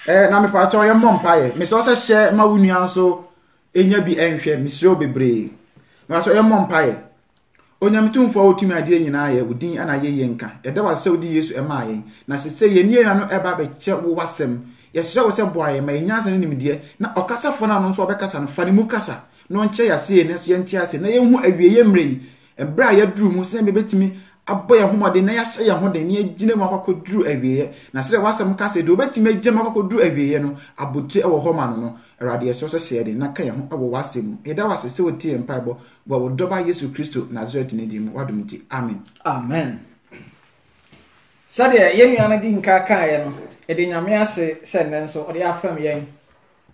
Na me pa cho ye mompaye me so se hye ma wunua so enya bi enhwe misro bebre ma so ye mompaye onyamtumfo otumi ade nyina ye udin ana ye yenka ede wase odi Yesu ema ye na sese ye nie no eba be che wo wasem ye hye wo se boaye ma nyansa ne nimdie na okasafo na no so obekasa no fane mu kasa no nche ya se ne so ye ntiase na ye hu awieye mrei ebra ya duru mu se bebetimi aboye homode na ya hye ye hode ne agina mu akokoduru awieye na sere wasem kasa de obetimi agema akokoduru awieye no aboche ewo homa no Erade so so share na kan ho abo wasemu eda wasese wotie empaibo bo wodoba Yesu Kristo Nazareth ne dim wadumti amen amen sade yenu ana di nka kan ye no ede nyame ase se nenso ode afam yen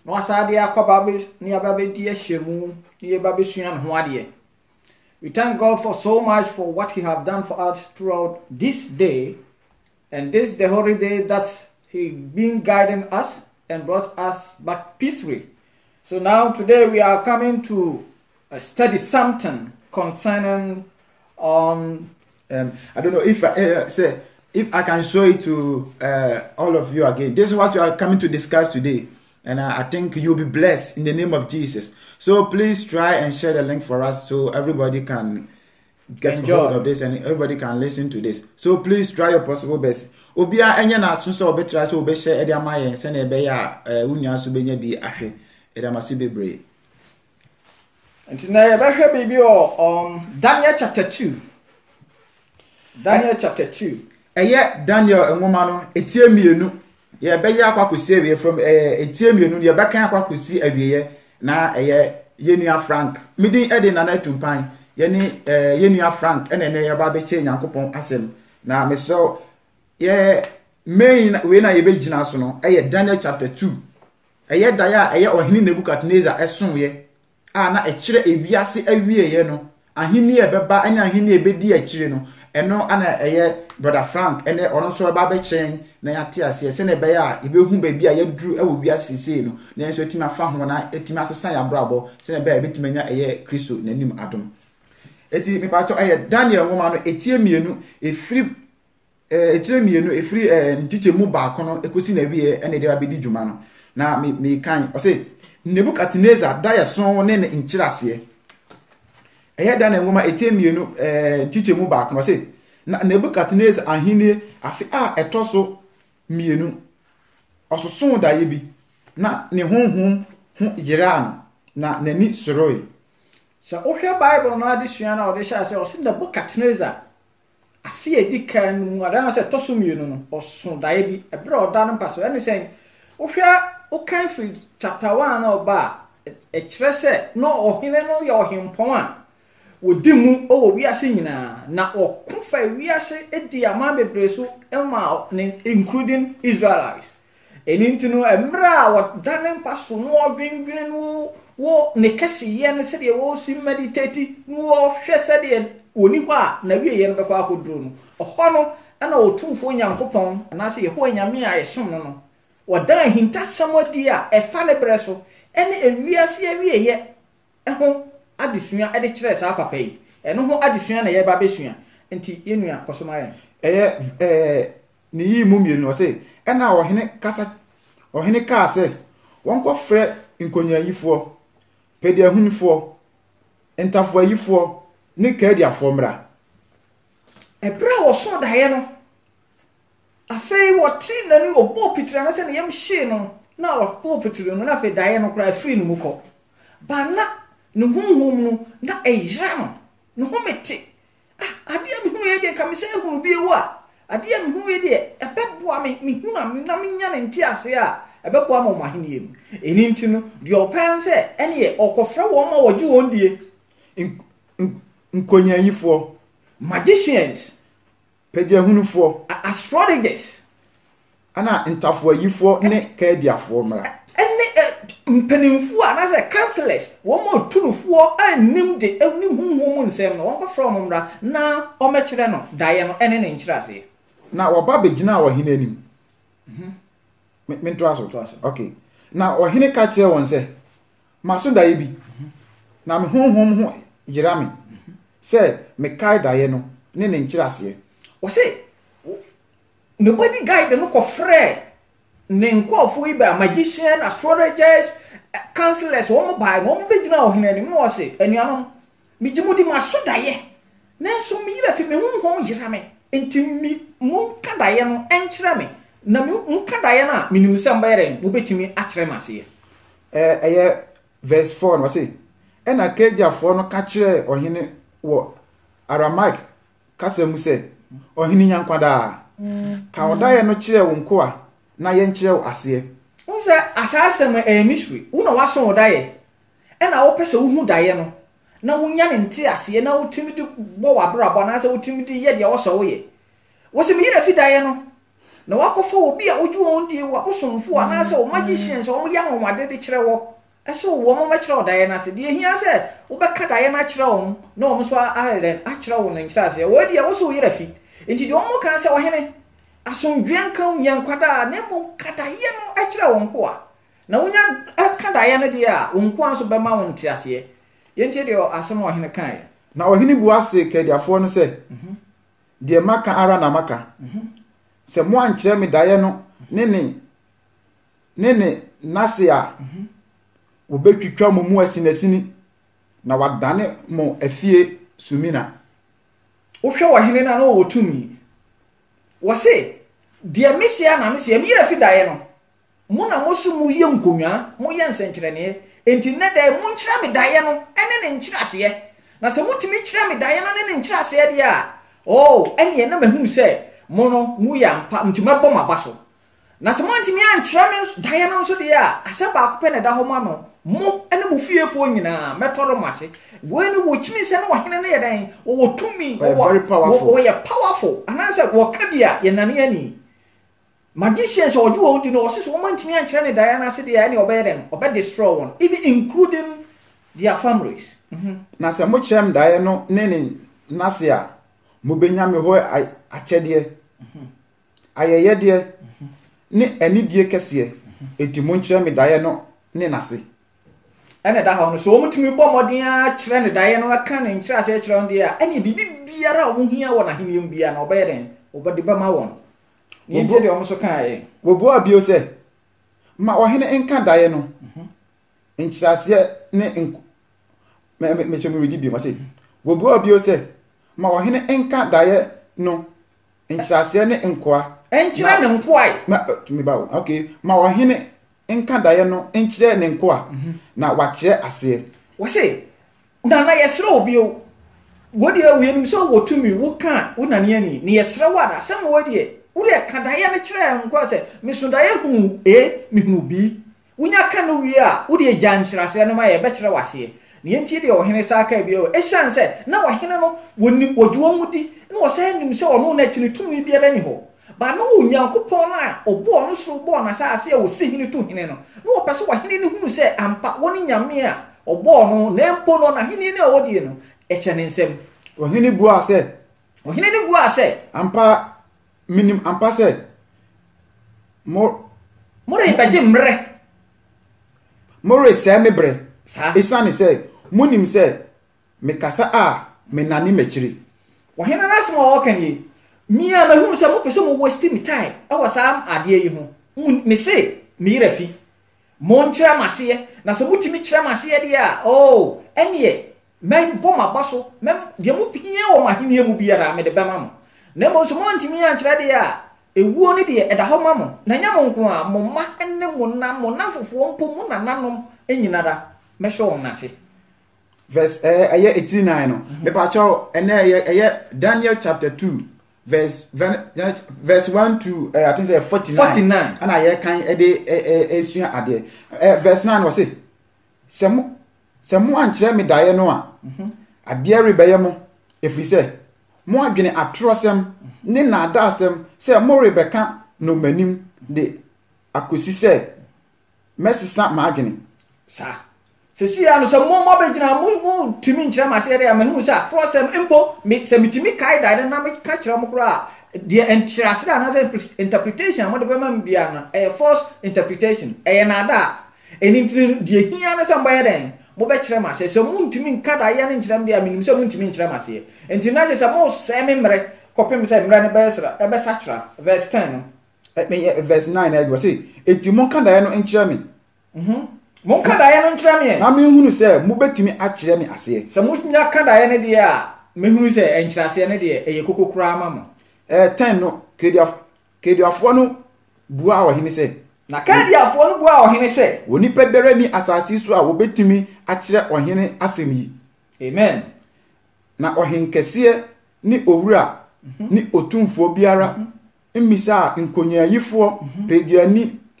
no asade akoba be ni ababe di ahyemu ni ababe suan ho ade. We thank God for so much for what he have done for us throughout this day, and this is the holy day that he been guiding us and brought us back peacefully. So now today we are coming to study something concerning I don't know if I can show it to all of you again. This is what we are coming to discuss today, and I think you'll be blessed in the name of Jesus. So please try and share the link for us so everybody can get hold of this and everybody can listen to this. So please try your possible best. Obia enya na so so obetra so obe share ede amaye se na ebe ya unya so benya bi ahwe ede amase bebre. And now you better baby Daniel chapter 2. Daniel chapter 2. Daniel enwoma no etie mienu ye be ya kwakosi awie from etie mienu ye be kan kwakosi awie na yenua Frank midin ede na na tumpan ye ni yenua Frank ene ne ye ba be che Nyankopon asem na me so ye main we na ye be gina so no Daniel chapter 2 da ya ohini Nebukadnezar eson ye na ekire ewiase awie ye no ahini e beba anya ahini e bedi akire no eno ana brother Frank ene ono so ba be chen na yate ase se ne be ya ebehu ba bia ya duru ewo wiase se no na enso etima fa ho na etima asesa ya brabo se ne be betimanya Kristo nanim adom eti me ba to Daniel ngoma no etie mienu efiri ntiche mu ba kono ekosi na wie ene de ba bedi dwuma no na me kan o se Nebukadnezar da ya son ne nchirase Daniel ngoma etie mienu ntiche mu ba kono o se na Nebukadnezar ahini afi etoso mienu ososo da ye bi na ne honhom ho yiran na nani soroi so ohwe Bible na adesua na odesha se o se Nebukadnezar afi edikan mu ada se toso mienu no oso da ye bi ebre oda no paso ene sen ohwe o kan free chapter 1 na oba kire se no ohine no ye ohimpon a wodimu o wiase nyina na okunfa wiase edi ama bebreso ema including Israelites enintino emra wa danen paso no odwindwene no wo ne kasiye no se de wo si meditate no hwe se de oni ho a na wieye no bekwa akoduro no oho no na otumfo Nyankopon na se yeho nyame a yesom no wadan hinta samodi a efa ne breso ene ewiase awieye eho adesua ede kire sa papa yi eno ho adesua na ye ba besua enti yenua kosoma ye ni yi mu mienu o se ena ohene ka se wonko frɛ nkonyayifo pediahunfo entafo ayifo ne kadiafo mra ebra wo so da ye no afei woti na ni obo pitira na se ne yam hye no na wo pitira no na afei da ye no kra free no muko bana no honhom no na eyira no homete ade a me hu ye de ka me se hu bi ewu a ade a me hu ye de ebeboa me hu na me nya ne nti ase a ebeboa ma mo ahene yem eni nti no de opan se ene ye okofra wo ma wogi won die nkonyayifo magicians pediahunfo astrologers ana ntafo ayifo ne kadiafo mra mpanimfu a na say counselors wo mo tunufuo anim de anim hunhum nsem no wonko from mra na o mekire no daye no ene ne nkyirase na woba begina wo hene anim me to aso okay na o hene ka kire won se maso daye bi na me hunhum ho yira me se me kai daye no ne nkyirase o say nobody guide no ko frɛ ne nkɔfo yi ba magician, astrologers, counselors, wɔn ba wɔn bɛgyina ɔhene anim na wɔse anuanom megye di maso daeɛ nanso me yira fi me honhom yira me enti mi mo ka daeɛ no ɛnkyerɛ me na me mo ka daeɛ na menim sɛ mbɛyɛ mo betimi akyerɛ me aseɛ ɛyɛ verse 4 no wɔse ɛna kagyafoɔ no ka kyerɛ ɔhene wɔ Aramaic kasa mu sɛ ɔhene nyankwadaa ka ɔdaeɛ no kyerɛ wo nkoa na yɛnkyerɛ wo aseɛ unse asasem mystery una waso daeɛ ɛna wo pɛ sɛ wo hu daeɛ no na wonya ne nte aseɛ na wotimi di bɔ wabrabɔ na sɛ wotimi di yɛ deɛ wɔsɔ wo yɛ wɔsɛ me yira fi daeɛ no na wakɔfa obi a wodwu wɔn die wa kosomfo a na sɛ wo magicians wɔn yɛ nwade de kyerɛ wɔ ɛsɛ wo wɔn mɛkyerɛ wo daeɛ na sɛ deɛ hia sɛ wo bɛka daeɛ na kyerɛ wɔn na wɔn so akyerɛ wo ne nkyerɛ aseɛ wo deɛ wɔsɛ wo yira fi nti deɛ wɔn kan sɛ wɔhene asomdwen kan nyankwada na mo kadaeɛ no akyerɛ wɔn ko a na wonya kadaeɛ no deɛ a wɔn ko anso bɛma wɔn te aseɛ yɛntie deɛ asɛm ɔhene kae na ɔhene bu ase kadiafoɔ no sɛ deɛ maka ara na maka sɛ mo ankyerɛ me daeɛ no ne nase a wɔbɛtwitwa mo mu asinasini na wadane mo afie sumina wohwɛ ɔhene na wɔ tumi wɔse deɛ mesia na mesia me yira fi daeɛ no mo na mo so mu yɛ nkonwa mo yɛ nsɛnkyerɛne enti ne dae mo nkyerɛ me daeɛ no ɛne ne nkyerɛ aseɛ na sɛ motumi kyerɛ me daeɛ no ne ne nkyerɛ aseɛ deɛ a ɛne na mahunu sɛ mo no mu yɛ ampa ntumi bɔ maba so na sɛ montumi ankyerɛ me daeɛ no nso deɛ a asɛ baako pɛ ne da hɔ ma no mo ɛne mo fiefoɔ nyinaa mɛtɔre mo ase wei no wɔkyimi sɛ no wɔhene no yɛ dan wɔwɔ tumi wɔyɛ powerful anaasɛ wɔka bi a yɛnane ani magicians ɔdwo wɔn di no wɔse so wɔmantumi ankyerɛ ne daeɛ no ase deɛ ɛne ɔbɛyɛ dɛn ɔbɛdestroy wɔn even including their families na sɛ mokyerɛ me daeɛ no ne nase a mobɛnya me hɔ akyɛdeɛ ayɛyɛdeɛ ne anidie kɛseɛ enti monkyerɛ me daeɛ no ne nase ɛne da hɔ no so wɔn tumi bɔ mmɔden a kyerɛ ne daeɛ no aka ne nkyerɛ ase kyerɛ wɔn deɛ a ɛne bibi biara a wɔn hia wɔ n'ahenniam biara na ɔbɛyɛ dɛn ɔbɛde bɛma wɔn ne nti deɛ wɔn so kaeɛ wɔbua bio sɛ ma ɔhene nka daeɛ no nkyerɛaseɛ ne mehyɛ mu redi bio ma sɛ wɔbua bio sɛ ma ɔhene nka daeɛ no nkyerɛaseɛ ne nkoa ɛnkyerɛ ne nkoa okay ma ɔhene nka daeɛ no nkyerɛ ne nkoa na wakyerɛ aseɛ wɔse na yɛsrɛ wo bio wɔdeɛ woyɛnim sɛ wɔ tumi woka wo nane ani ne yɛsrɛ wo ada sɛ ma wɔdeɛ wode ka daeɛ no kyerɛ nkoa sɛ meso daeɛ hu mehunu bi wonya ka no wie a wode gya nkyerɛaseɛ no ma yɛbɛkyerɛ w'aseɛ ne yɛntie deɛ ɔhene saa ka bio ɛsiane sɛ na ɔhene no wɔdwe wɔn mu di na wɔsɛ nim sɛ ɔno no akyi ne tumi biara ni hɔ ba no Onyankopɔn a ɔbɔɔ no so bɔɔ na asase a wɔsi hene to hene no na wɔpɛ sɛ ɔhene no hunu sɛ ampa wɔne nyame a ɔbɔɔ no na mpo no na hene no a ɔwɔ die no ɛhyɛ ne nsɛm ɔhene bua sɛ ampa minim ampa sɛ mo rebɛgye mmerɛ mo resɛe me brɛ ɛsiane sɛ monim sɛ mekasa a menane makyiri ɔhene no asɛm a ɔwɔka nie mia ma hunu sɛ mo pese mo waste me time ɛwɔ saa adeɛ yi ho me se me yira fi mo nkyerɛ maseɛ na sɛ motimi kyerɛ maseɛ deɛ a ɛneɛ mɛ bɔ maba so mɛ deɛ mo pia wɔ mahenia mu biara me de bɛma mo na mo so mo ntimi ankyerɛ deɛ a ewuo ne deɛ ɛda hɔ ma mo na nya mo nko a mo ma ne mo na fofoɔ mpo mo nananom nyinara mɛhwɛ wɔn nase verse ɛyɛ 89 no mepakyɛw ɛnɛ ɛyɛ Daniel chapter 2 verse 1 to I think say 49 and I can esua ade verse 9 was say sɛ mo ankyerɛ me daeɛ no a adeɛ rebɛyɛ mo efiri sɛ mo adwene atorosɛm ne naadaasɛm sɛ mo rebɛka no manim de akosi sɛ mesesa ma adwene sa sesi ya no sɛ mo bɛgyina mo tumi nkyerɛ ma sɛ ya mahu sɛ atorosɛm mpo sɛ metumi kae daeɛ na meka kyerɛ mo kora deɛ nkyerɛase da na sɛ interpretation mo de bɛma me bia no ɛyɛ false interpretation ɛyɛ nada ɛni ntini deɛ hia no sɛ mbɛyɛ den mo bɛkyerɛ ma sɛ mo ntumi nka daeɛ no nkyerɛ me deɛ menim sɛ mo ntumi nkyerɛ ma sɛ enti na sɛ mo sɛ me mmerɛ kɔpem sɛ mmerɛ no bɛyɛ sra ɛbɛsa kyerɛ verse 10 no verse 9 I say enti monka dae no nkyerɛ me monka dae no nkyerɛ me na menhunu sɛ mobɛtumi akyerɛ me aseɛ sɛ monya ka dae no deɛ a mehunu sɛ enkyerɛ aseɛ no deɛ ɛyɛ kokokora ama mo 10 no kediafoɔ no bua ɔhene sɛ na kediafoɔ no bua ɔhene sɛ onipa bɛrɛ ni asase so a wobɛtumi akyerɛ ɔhene asɛm yi amen na ɔhenkɛseɛ ni owura ni otumfoɔ biara mmisa nkonyayifoɔ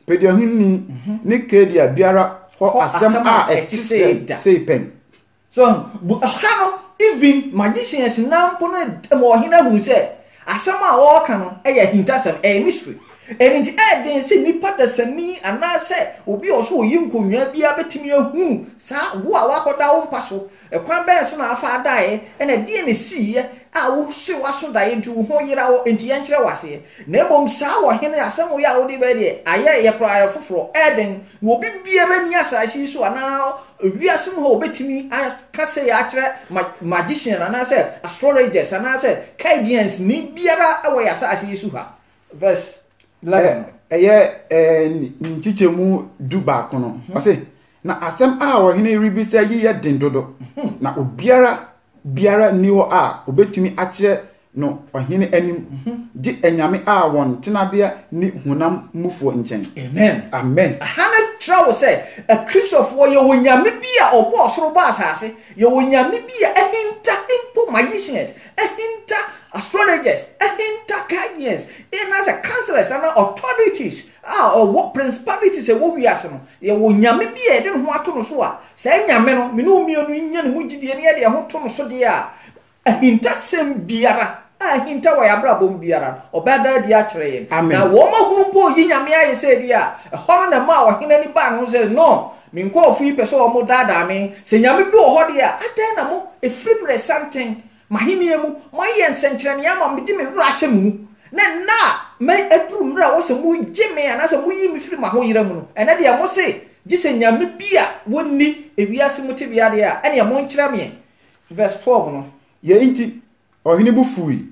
pediahuni ni kedia biara hɔ asɛm a ɛte sɛ pen so ha no even magicians nampo no mo ɔhene ahu sɛ asɛm a wɔka no ɛyɛ hintasɛm ɛyɛ mystery ɛnti ɛden sɛ nipa dasani anaasɛ obi ɔso oyi nkonwa bia betimi ahu saa wo a wakɔda wo mpa so ɛkwan bɛn so na afa adae ɛna die ne siiɛ a wo hye waso dae nti wo ho yera wo nti yɛnkyerɛ wase na mmom saa wɔ hene asɛm wo ya wo de bɛ de ayɛ yɛ kora foforo ɛden wo bi biara ni asase so ana wiase ho obetimi aka sɛ ya akyerɛ magician anaasɛ astrologers anaasɛ Chaldeans ni biara ɛwɔ yɛ asase so ha verse nchichemu du baako no ɔse na asɛm a ɔhene rebisa yi yɛ den dodo na biara ni hɔ a obetumi akyerɛ no ɔhene anim di enyame a wɔn tenabea ni hunam mufoɔ nkyɛn amen hana trawo sɛ a Christopher yɛ wonyame bi a ɔbɔ ɔsoro ba asase yɛ wonyame bi a ɛhinta impo magicians ɛhinta astrologers ɛhinta Chaldeans as a counselors and authorities what principalities e wo wiase no yɛ wonyame bi a ɛde ho ato no so a sɛ nyame no me no mienu nya ne ho gidie ne yɛ ho to no so de a ɛhinta sem biara hinta wa yabra bom biara obada di akyerɛ yɛn na wo ma hunu po yi nyame ayɛ sɛ di a ɛhɔ na ma ɔhene ni ba no sɛ no me nkɔ ofi pɛ sɛ ɔmo dada me sɛ nyame bi wɔ hɔ de a adan na mo efrim re something mahenie mu mo yɛ nsɛnkyerɛ ne ama me di me wura hyɛ mu na me aduru mra wo sɛ mo gye me ana sɛ mo yi me firi ma ho yera mu no ɛna de mo se gye sɛ nyame bi a wonni ewiase mo te bia de a ɛne mo nkyerɛ me verse 12 no yɛ nti ɔhene bu fui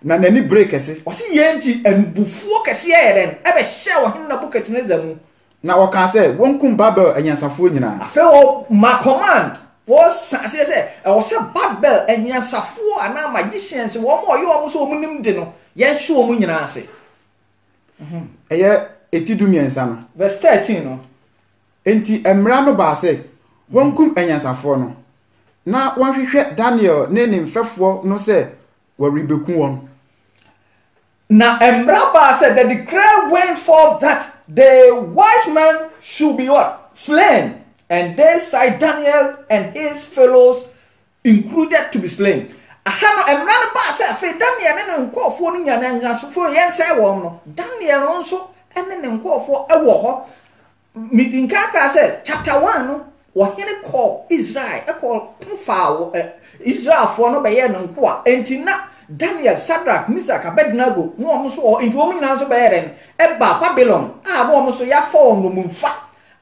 na nani break kɛse ɔsi yɛ nti ɛnbufuo kɛse yɛ den ɛbɛ hyɛ ɔhene Nebukadnezar mu na wɔka sɛ wɔnkum Babel anyansafoɔ nyinaa afei wɔ ma command wɔ sase sɛ ɛwɔ sɛ Babel anyansafoɔ ana magicians wɔn ɔyɛ wɔn so wɔn nim de no yɛn hye wɔn nyinaa ase ɛyɛ etidu miɛnsa no verse 13 no enti mmara no baa sɛ wɔnkum anyansafoɔ no na wɔnhwehwɛ Daniel ne ne mfɛfoɔ no sɛ wɔrebeku wɔn na embraba said the decree went forth that the wise man should be what? Slain. And they said Daniel and his fellows included to be slain. Ahano embraba said fe Daniel and nkofo ni nyana ngasofo yen say won no. Daniel nso ene ne nkofo ewo ho. Midinkaka said chapter 1 no wɔhene call Israel call kumfa Israel for no be ye no nko a entina Daniel, Shadrach, Meshach, Abednego, no one so into woman answer by Eba Babylon. Woman so ya fall no mumfa.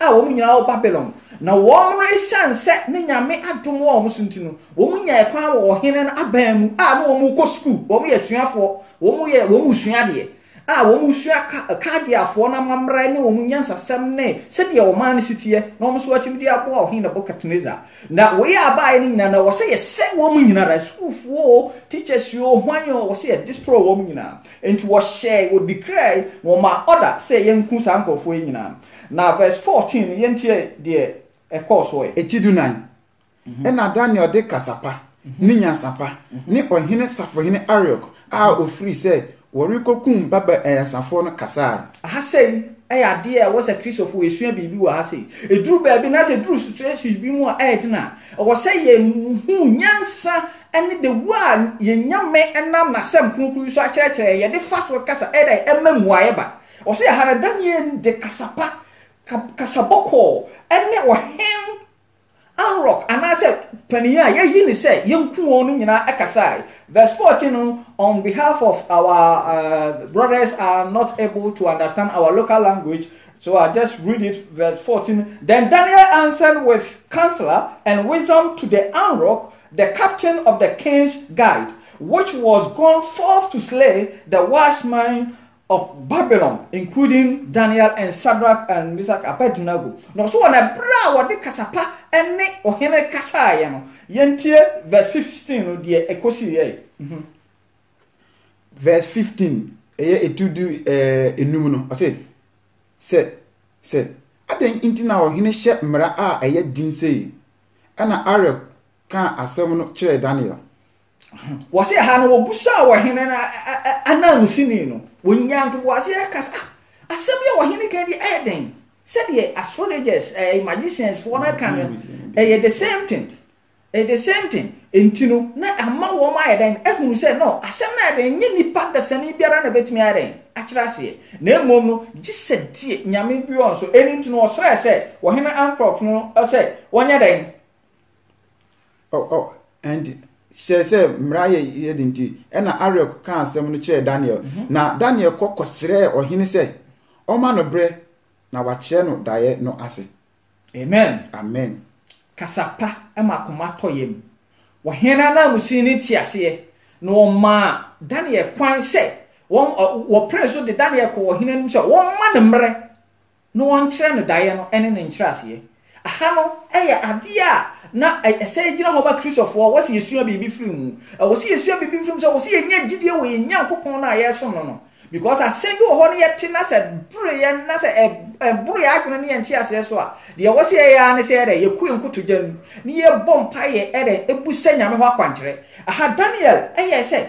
Woman ya Babylon. Now, woman is shan set Nina me at to more Musintino. Woman ya power or hin and abam. No one go school. Woman ya swia for woman ya womusiadi. Woman swia a cardia for na mamra no woman yansa some nay. Said your man city, no one watching the apple in the Nebukadnezar. Now we are buying and I was say a set woman in a school for teachers you when you was say a destroy woman and to what share would declare when my order say young Kunsa uncle for you now verse 14 yentie dear a course way etidu 9 na Daniel de kasapa ni nyansapa ni ohene safo hene Ariok ofiri say worikokum baba ayasafo no kasa aha say ade was a Christopher esua bibi wa ha say eduru ba bi na say duru situation bi mu a edina wo say ye hu nyansa ene de wa ye nyame enam na sem kunkuru so akyerɛkyerɛ ye de fa so kasa eda emamuaye ba wo say ha na Daniel de kasapa kasaboko ene wo hem Anrock and I said Penia ye say young kuon akasai. Verse 14 on behalf of our brothers are not able to understand our local language, so I just read it. Verse 14. Then Daniel answered with counselor and wisdom to the Anrock, the captain of the king's guard, which was gone forth to slay the wise man of Babylon, including Daniel and Shadrach and Meshach Abednego. No, so on a bra what the kasapa and ne or hene kasaya no. Yentie verse 15 no die ekosi verse 15 etudu enum no. I say aden inti na o hene hye mra a eye din sei ana Ariel kan asem no kire Daniel. Was ha no obusa wo hene na ananusini no wonyanto was kasa asem ye wo hene kan di eden said the astrologers magicians for na kan the same thing entino na ama wo ma eden ehunu say no asem na eden nye nipa da sani biara na betumi aren akyerase na emom no gisedie nyame bi on so enintino osra say wo hene ankrop no say wonya den and she said mraye yedinti ena Ariel kan asem no kire Daniel na Daniel kokosre ohene say o ma no bre na wa kire no daye no ase. Amen. Kasapa emakoma toyem wo hena na musini tiase no ma Daniel kwan say wo preso de Daniel ko wo hena nim say wo ma ne mre no won kire no daye no ene ne nkyerase aha no ade a na say gina ho ba Christopher wo se yesua bibi firim wo se yesua bibi firim so wo se yenya gidie wo yenya kokon na yeso no because asembi wo ho ne yete na se bure na se bure adwene ne yenchi ase so a de wo se ya ne se ere yeku enkuto gyan ne ye bompa ye ere ebusa nyame ho akwankyere aha Daniel se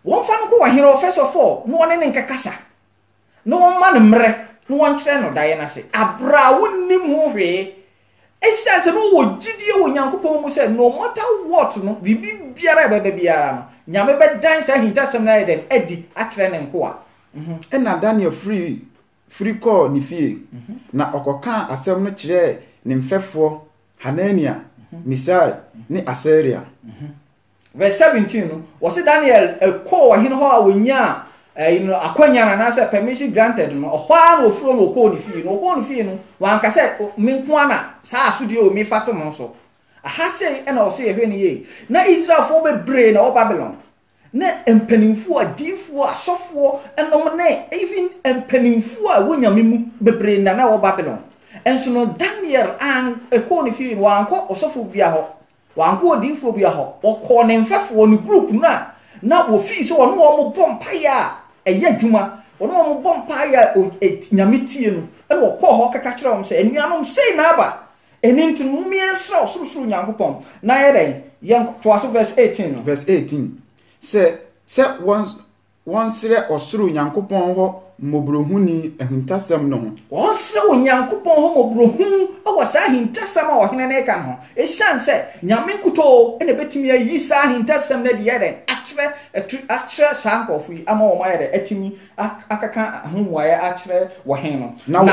won fa no ko wahire o first of all no one ne nkakasa no won ma ne mre no won kyere no daye na se abra wonnim ho hwe esa se no wo gidie wo nyankopon mu se no matter what no bibi biara bebe biara no nyame be dan sa hintasem na eden edi akyere ne nko a ena Daniel free call ni fie na okoka asem no kire ne mfefo Hanania Misai ni Asaria. Verse 17 no was Daniel call wa hino ho a wonya akwanya na say permission granted no ohwa na ofuro no call ni fie no wanka say menko ana sa asudi o mi fato mo so aha say ena o say ehwe ni ye na Israel fo be bre na o Babylon na empanimfu adifo asofo enom ne even empanimfu a wonyamemu bebre na wo Babylon enso no Daniel an eko ni fi wanko osofo bia ho wanko odifo bia ho okọ ne mfefo no group na wo fi so ono wo mo bompa ya eya dwuma ono wo mo bompa ya nyametie no ene wo kọ ho kaka kire wo se enuanom sei na aba enintu mumie sra osuru nyankopon na yeden yen to verse 18 verse 18 se won sire osuru nyankopon ho mobrohuni ahintasem no ho won sire wo nyankopon ho mobrohu awasa ahintasem a ohene ne ka no e shan se nyame kuto ene betimi ayi sa ahintasem na de yere akire sankofu ama wo mayere atimi akaka ahunwaye akire wo hen no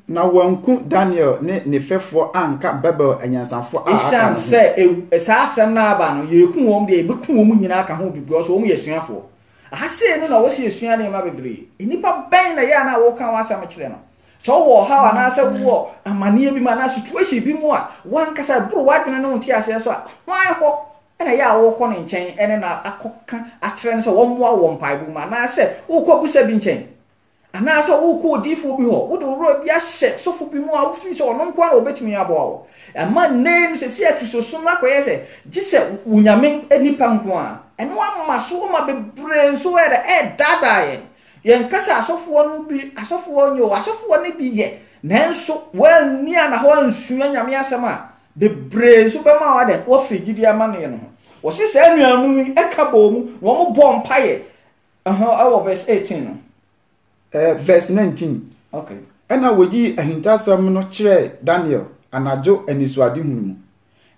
na wanku Daniel ne fefo anka Babel anyansafo a aka se sa asem na aba no yeku wom de ebeku wom nyina aka ho because wom yesuafo ahase no na wo se yesua ne ma bebre enipa ben na ya na wo kan wasam kire no so wo ha na se wo amane bi ma na situation bi mu a wankasa bro wadwene no nti ase so a hwan ho ena ya wo kɔ ne nkyɛn ene na akoka akire ne se wo mwa wo mpaibu ma na se wo kɔ busa bi nkyɛn ana so wo ko difo bi ho wo do ro bi ahye sofo bi mu a wo fi so ono nkwa na obetumi abo awo ama name se sia kristoso na koye se gise unyame enipa nko a eno amma so ma bebre so ere dada yen kasa asofo no bi asofo nyo asofo ne bi ye nanso wan ni ana ho ansua nyame asem a bebre so be ma wa den wo frigidi ama ne no wo se se anuanu mi ekabo mu wo mo bɔ mpaye awo verse 18 no verse 19 okay ena wogi ahintasam no kire Daniel anajo anisuade hunu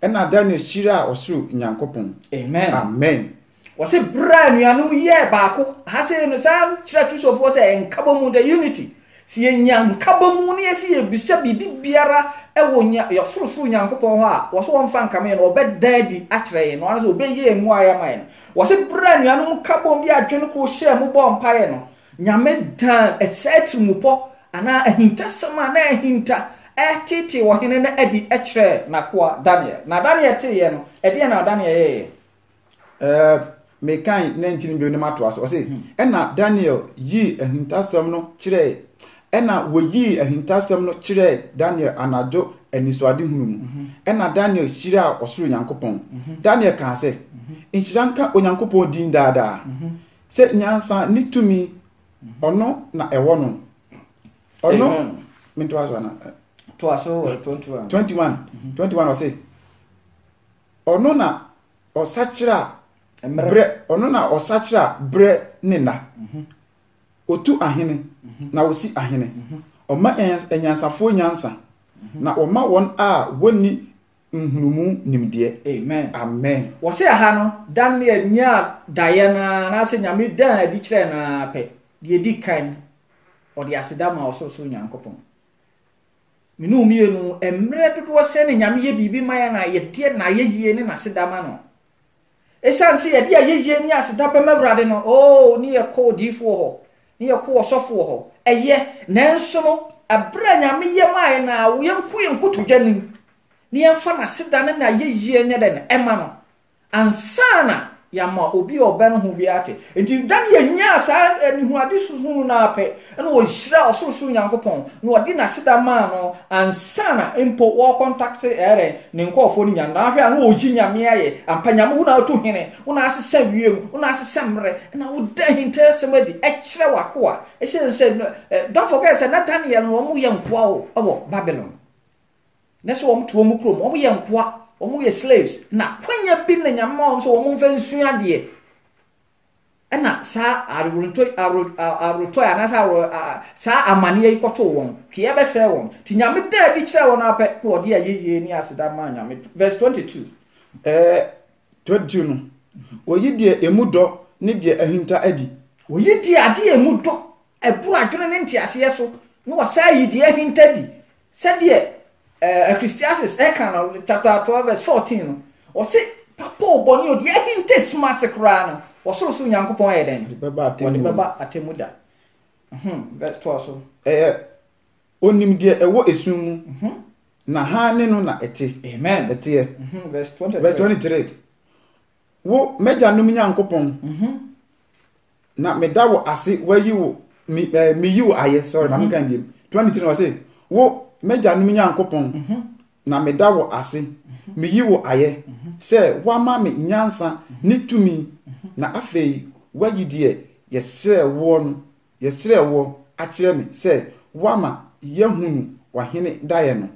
ena Daniel shira osuru nyankopon amen wase bra nuanu ye baako hase no sa kire Christopher say enkabo mu the unity si nyankabo mu ne si ebisa bibiara ewo nya yosuru nyankopon ho a wose won fa nkame no obedadi akire no anaso obeye mu ayama no wase bra nuanu mu kabo bi adwene ko hye mu bɔ mpae no nyame dan etsetri mupo ana ahintasama na ahinta etiti wo hene na adi ekire na kwa Daniel na Daniel te ye no edi na Daniel ye me kan 19 bi no mato aso say ena Daniel yi ahintasem no kire ena wo yi ahintasem no kire Daniel anajo enisoade hunu mu ena Daniel shira osoro Nyankopon Daniel kan say inshiranka onyankopon din daada se nyansa ni tumi ono na ewo no ono minto aso na to aso 21 o say ono na osachira bre ono na osachira bre nina otu ahene na osi ahene oma enyansafo nyansa na oma won a woni nhunumu nimde amen wo se aha no Daniel nya Diana na se nyame dan adi kire na pe de di kan odi aseda ma ososo Nyankopon minu mienu emre dodo se ne nyame ye bibi maya na ye tie na ye yie ne na seda ma no esan se ye dia ye yie ni aseda be mawrade no ni ye ko difo ho ni ye ko osofo ho eye nanso no abra nyame ye maya na wo yenku yenkuto dwanim ni yemfa na seda ne na ye yie ne de ema no ansana yama obi obeno hu bi ate enti Daniel nya sa enihu ade susu na ape ena wo hira ososo Nyankopon na odi na seda ma no ansana impo wo contact ere ne nkofo ni nyanda ahwe na wo ji nyame aye ampanyame wo na to hene wo na asesa wiem wo na asesa mre na wo da hinta semadi ekire wakoa ehye don't forget say na Daniel no mo ye nkoa wo obo Babylon na so wo mto wo krom wo ye nkoa omu ye slaves na kwanya bi na nyama so omu mfa nsu ade na sa aruto ya na sa amane yi koto won hwe be se won ti nyame da di kire won ape na ode ya yeye ni aseda ma nyame verse 22 22 no oyi die emudo ne die ahinta adi oyi die ade emudo eburu adwene ne ntiase so no wasa yi die ahinta di se die Ecclesiastes chapter 12 verse 14 no o se papa oboni odi ehinte smase kra no o so Nyankopon eden beba atemuda verse 12 so onim de ewo esum mu na ha ne no na ete amen ete verse 23 wo meja num Nyankopon na medawo ase wayi wo mi yi wo aye sorry na mkan dim 23 no say wo meja num Nyankopon na medawo ase mi yi wo aye se wama me nyansa ni tumi na afei wayi die yesre wo akire me se wama yehunu wahene daye no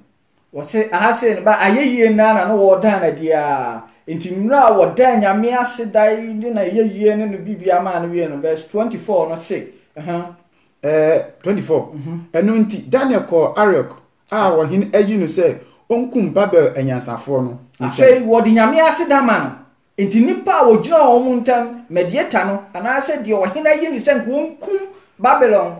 wo se ahase ba ayeyie na no wo dan na dia enti nra wo dan nyame ase dai ni na ayeyie ne no bibia ma no wie no verse 24 no say 24 enu nti Daniel ko Ariok wahene ayi no se onkum Babel anyansafo no afei wo di nyame ase da ma no enti nipa wo gina wo muntam medieta no ana ase di wahene ayi no se onkum Babylon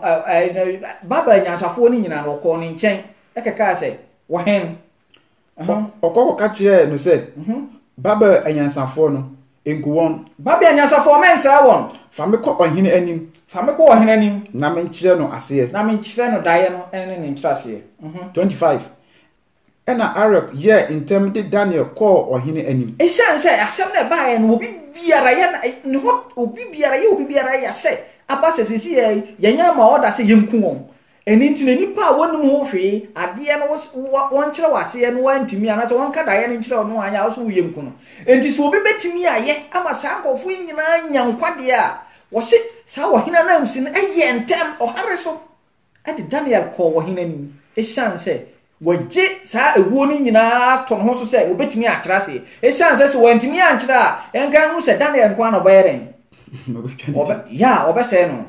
Babel anyansafo ni nyina no ko ni nchen ekeka se wahene okoko ka kire no se Babel anyansafo no enkuwon Babel anyansafo mensa won fa me ko ohene anim na me nkire no ase na me nkire no daye no ene ne nkire ase 25 ena Ariok ye intem de Daniel ko ohene anim ehyan se asem na baaye no obi biara ye ne ho obi biara ya se abase sisi ye nya ma order se yenku won eni ntine nipa wonum ho hwe ade no won kire wase no wantimi ana se won ka daye no nkire no anya wo so yenku no enti so obi betimi aye ama sa nkofo nyina nya nkwade a wo se sa ohene na msi no eye ntem ohare so ade Daniel ko ohene anim ehyan se waje sa ewuo ni nyina to no so se obetimi akira se ehyan se so wantimi ankira enkan hu se Daniel nkwa no bayeren obese no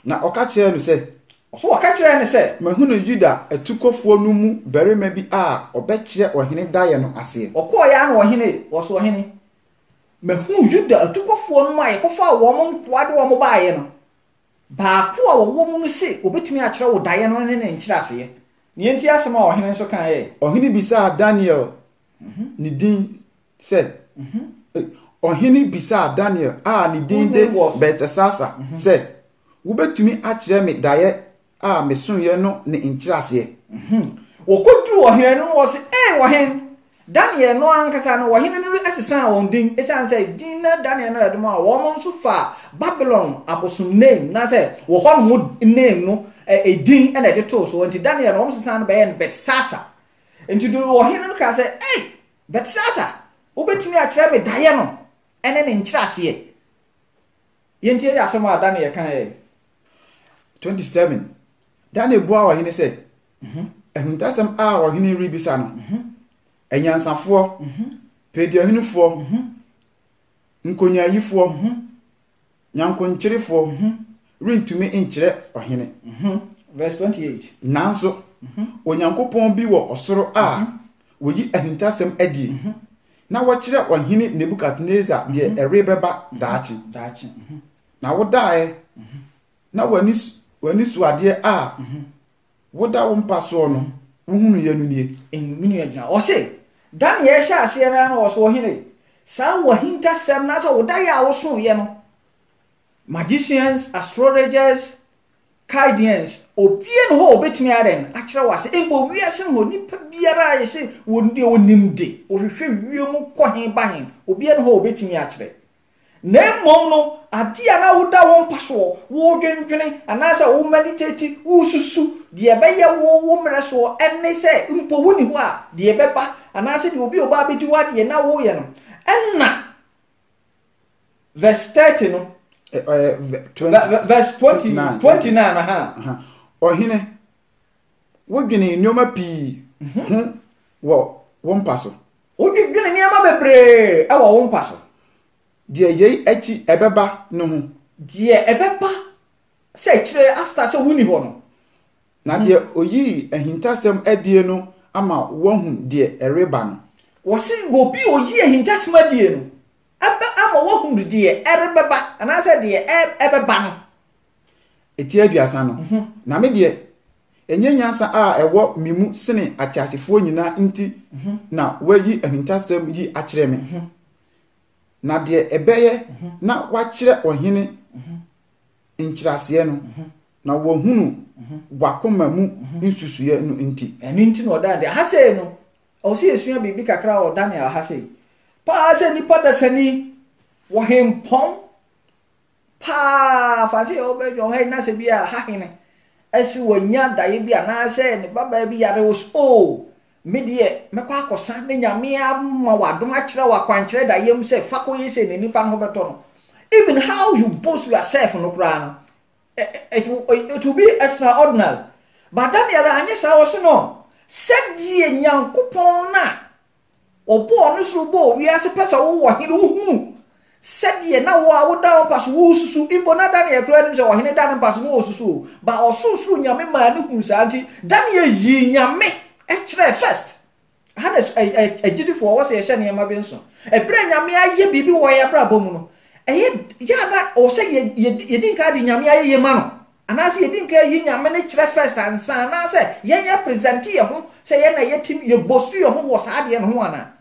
na okachire no se so okachire no se mahunu Juda atukofo no mu berema bi obekire ohene daye no ase okoya na ohene wo so ohene mahunu Juda atukofo no ma yekofa wo mo nkwade wo mo baaye no ba ko a wo mu no se obetimi akira wo daye no ne nkira se ni enti asema ohene nso kan ye ohene bisa Daniel ni din se ohene bisa Daniel ni din de Beltesasa se wobetumi akire me daye me sonye no ne nkirase wokodru ohene no wo se ohene Daniel no ankasa no wahene no asesa on din esan say din na Daniel no edmo a wo nso fa Babylon abosom name na say wo ho no name no e din na de to so nti Daniel no sesa no be en Betsasa nti do wahene no ka say hey Betsasa obetimi a kire me daye no ene ne nkyirase yenti ya asem a Daniel kan 27 Daniel bua wahene say ehuntasem a wahene ribisa no enyansafo pediahinfo nkonyayifo nyankonkyerefo rintumi nkyere ohene verse 28 nanso onyankopon bi wo osoro a woyi ahintasem adi na wokyere ohene Nebukadnezar de erebeba daachi na wodae na wani suade a woda wo mpaso no wohunu yanu nie enminu agina o se Daniel sha ase na na so ohene sa wahinta sem na so woda ya wo so ye no magicians, astrologers, Chaldeans obien ho obetimi aren akere wase ebo wiase ho nipa biara ye se wonde onimde ohwehwe wiem kwohen bahen obien ho obetimi akere na mmom no adia na woda wo mpaso wo dwendwene anasa wo meditate wo susu de beye wo mreso enne se mpo woni ho a de beba anasa de obi oba beti wa de na wo ye no enna verse 30 no verse 29 aha ohine wodwene nyoma pi wo mpaso wodwene nyama bebre e wo mpaso die yei achi ebeba no ho die ebeba se kire after se wuni ho no na die oyi ahintasem adie no ama wohu die ereba no wo se obi oyi ahintasem adie no ama wohu die erebeba ana se die ebeba no eti aduasa no na me die enye nyansa a ewo mimu sene atiasefo nyina nti na wayi ahintasem yi akire me na de ebeye na wakire ohene nkyirase no na wohunu wakoma mu nsusuye no nti eni nti no da de hase no o se esua bibi kakra o Daniel hase pa se ni pada sani wo hempom pa fa se o be jo he na se bia ha hene esi wonya daye bia na se ni baba bi yare o medie mekwa akosa ne nyame ama wadom akire wakwankire da yem se fakoye se ne nipa no beto no even how you boast yourself no kra no it will be extraordinary but Daniel anye sa wo se no sedie nyankopon na obo no so bo wi ase pesa wo wo hene wo hu sedie na wo awoda on paso wo susu imbo na Daniel kra nim se wo hene da no paso wo susu ba osusu nyame ma ne hu sa anti Daniel yi nyame ekire first hanes agidifo wo se ye hye ne ma benso ebre nyame aye bibi wo ya bra bomu no eye ya na o se ye din ka di nyame aye ye ma no anase ye din ka yi nyame ne kire first ansa na se ye nya present ye ho se ye na ye tim ye bostu ye ho wo sa de no ho ana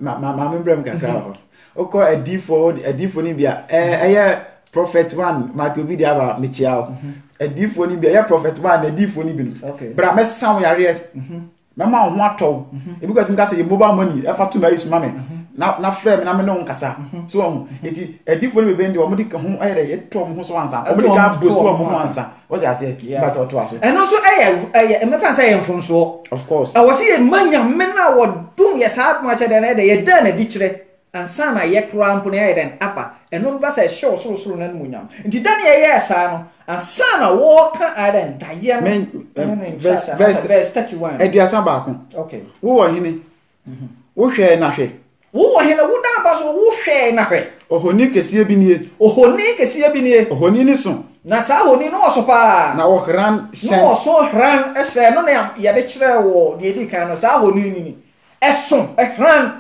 ma membrem kakra ho oko adifo ni bia eye prophet one makobi dia ba mechiao adifo ni bia ye prophet one adifo ni bi no bra mesan yare mama ho atọ ebuka tum ka say mobile money e fa to my use mame na frame na me no nkasa so eti edifo ni be ndi o mo di ka ho ayere ye to mo so ansa o mo di ka bo so mo ho ansa what you say but to aso and also e me fan say enfom so of course I was say manya me na wo dum ye sa ma che de na de ye da na di kire ansa na ye kura mpo na ye den apa eno ba say show so na munyam nti Daniel ye sa no ansa na wo ka aden da ye verse 31 eduasa ba ko okay wo hene wo hwe na hwe wo hene wo da ba so wo hwe na hwe ohoni kese bi nie ohoni ni so na sa ohoni no so pa na wo hran shen no so hran ehre no na ye de kire wo de di kan no sa ohoni ni eso hran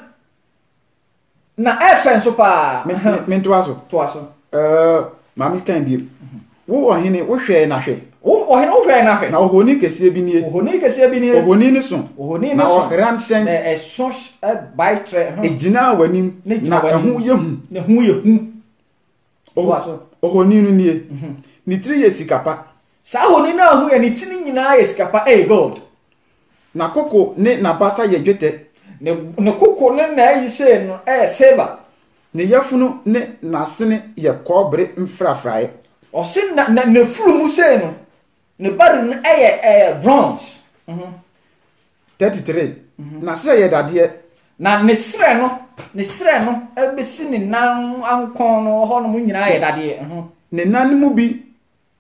na efen so pa me to aso mami kan bi wo hene wo hwe na hwe wo hene wo hwe na hwe na ohoni kese bi nie ohoni ni so na wo hran shen na eso by tre ejina wanim na ehu yehu ohoni nu nie ni tiri yesikapa sa ohoni na hu ye ni tini nyina yesikapa god na koko ne na basa ye dwete ne koko ne na yi se no silver ne yafunu ne nasene ye kobre mfrafrae ɔse na ne furu mu se no ne bari no bronze 33 nasere ye dade na ne srɛ no ebesi ne nan ankon no ho no mu nyina ye dade ne nan mu bi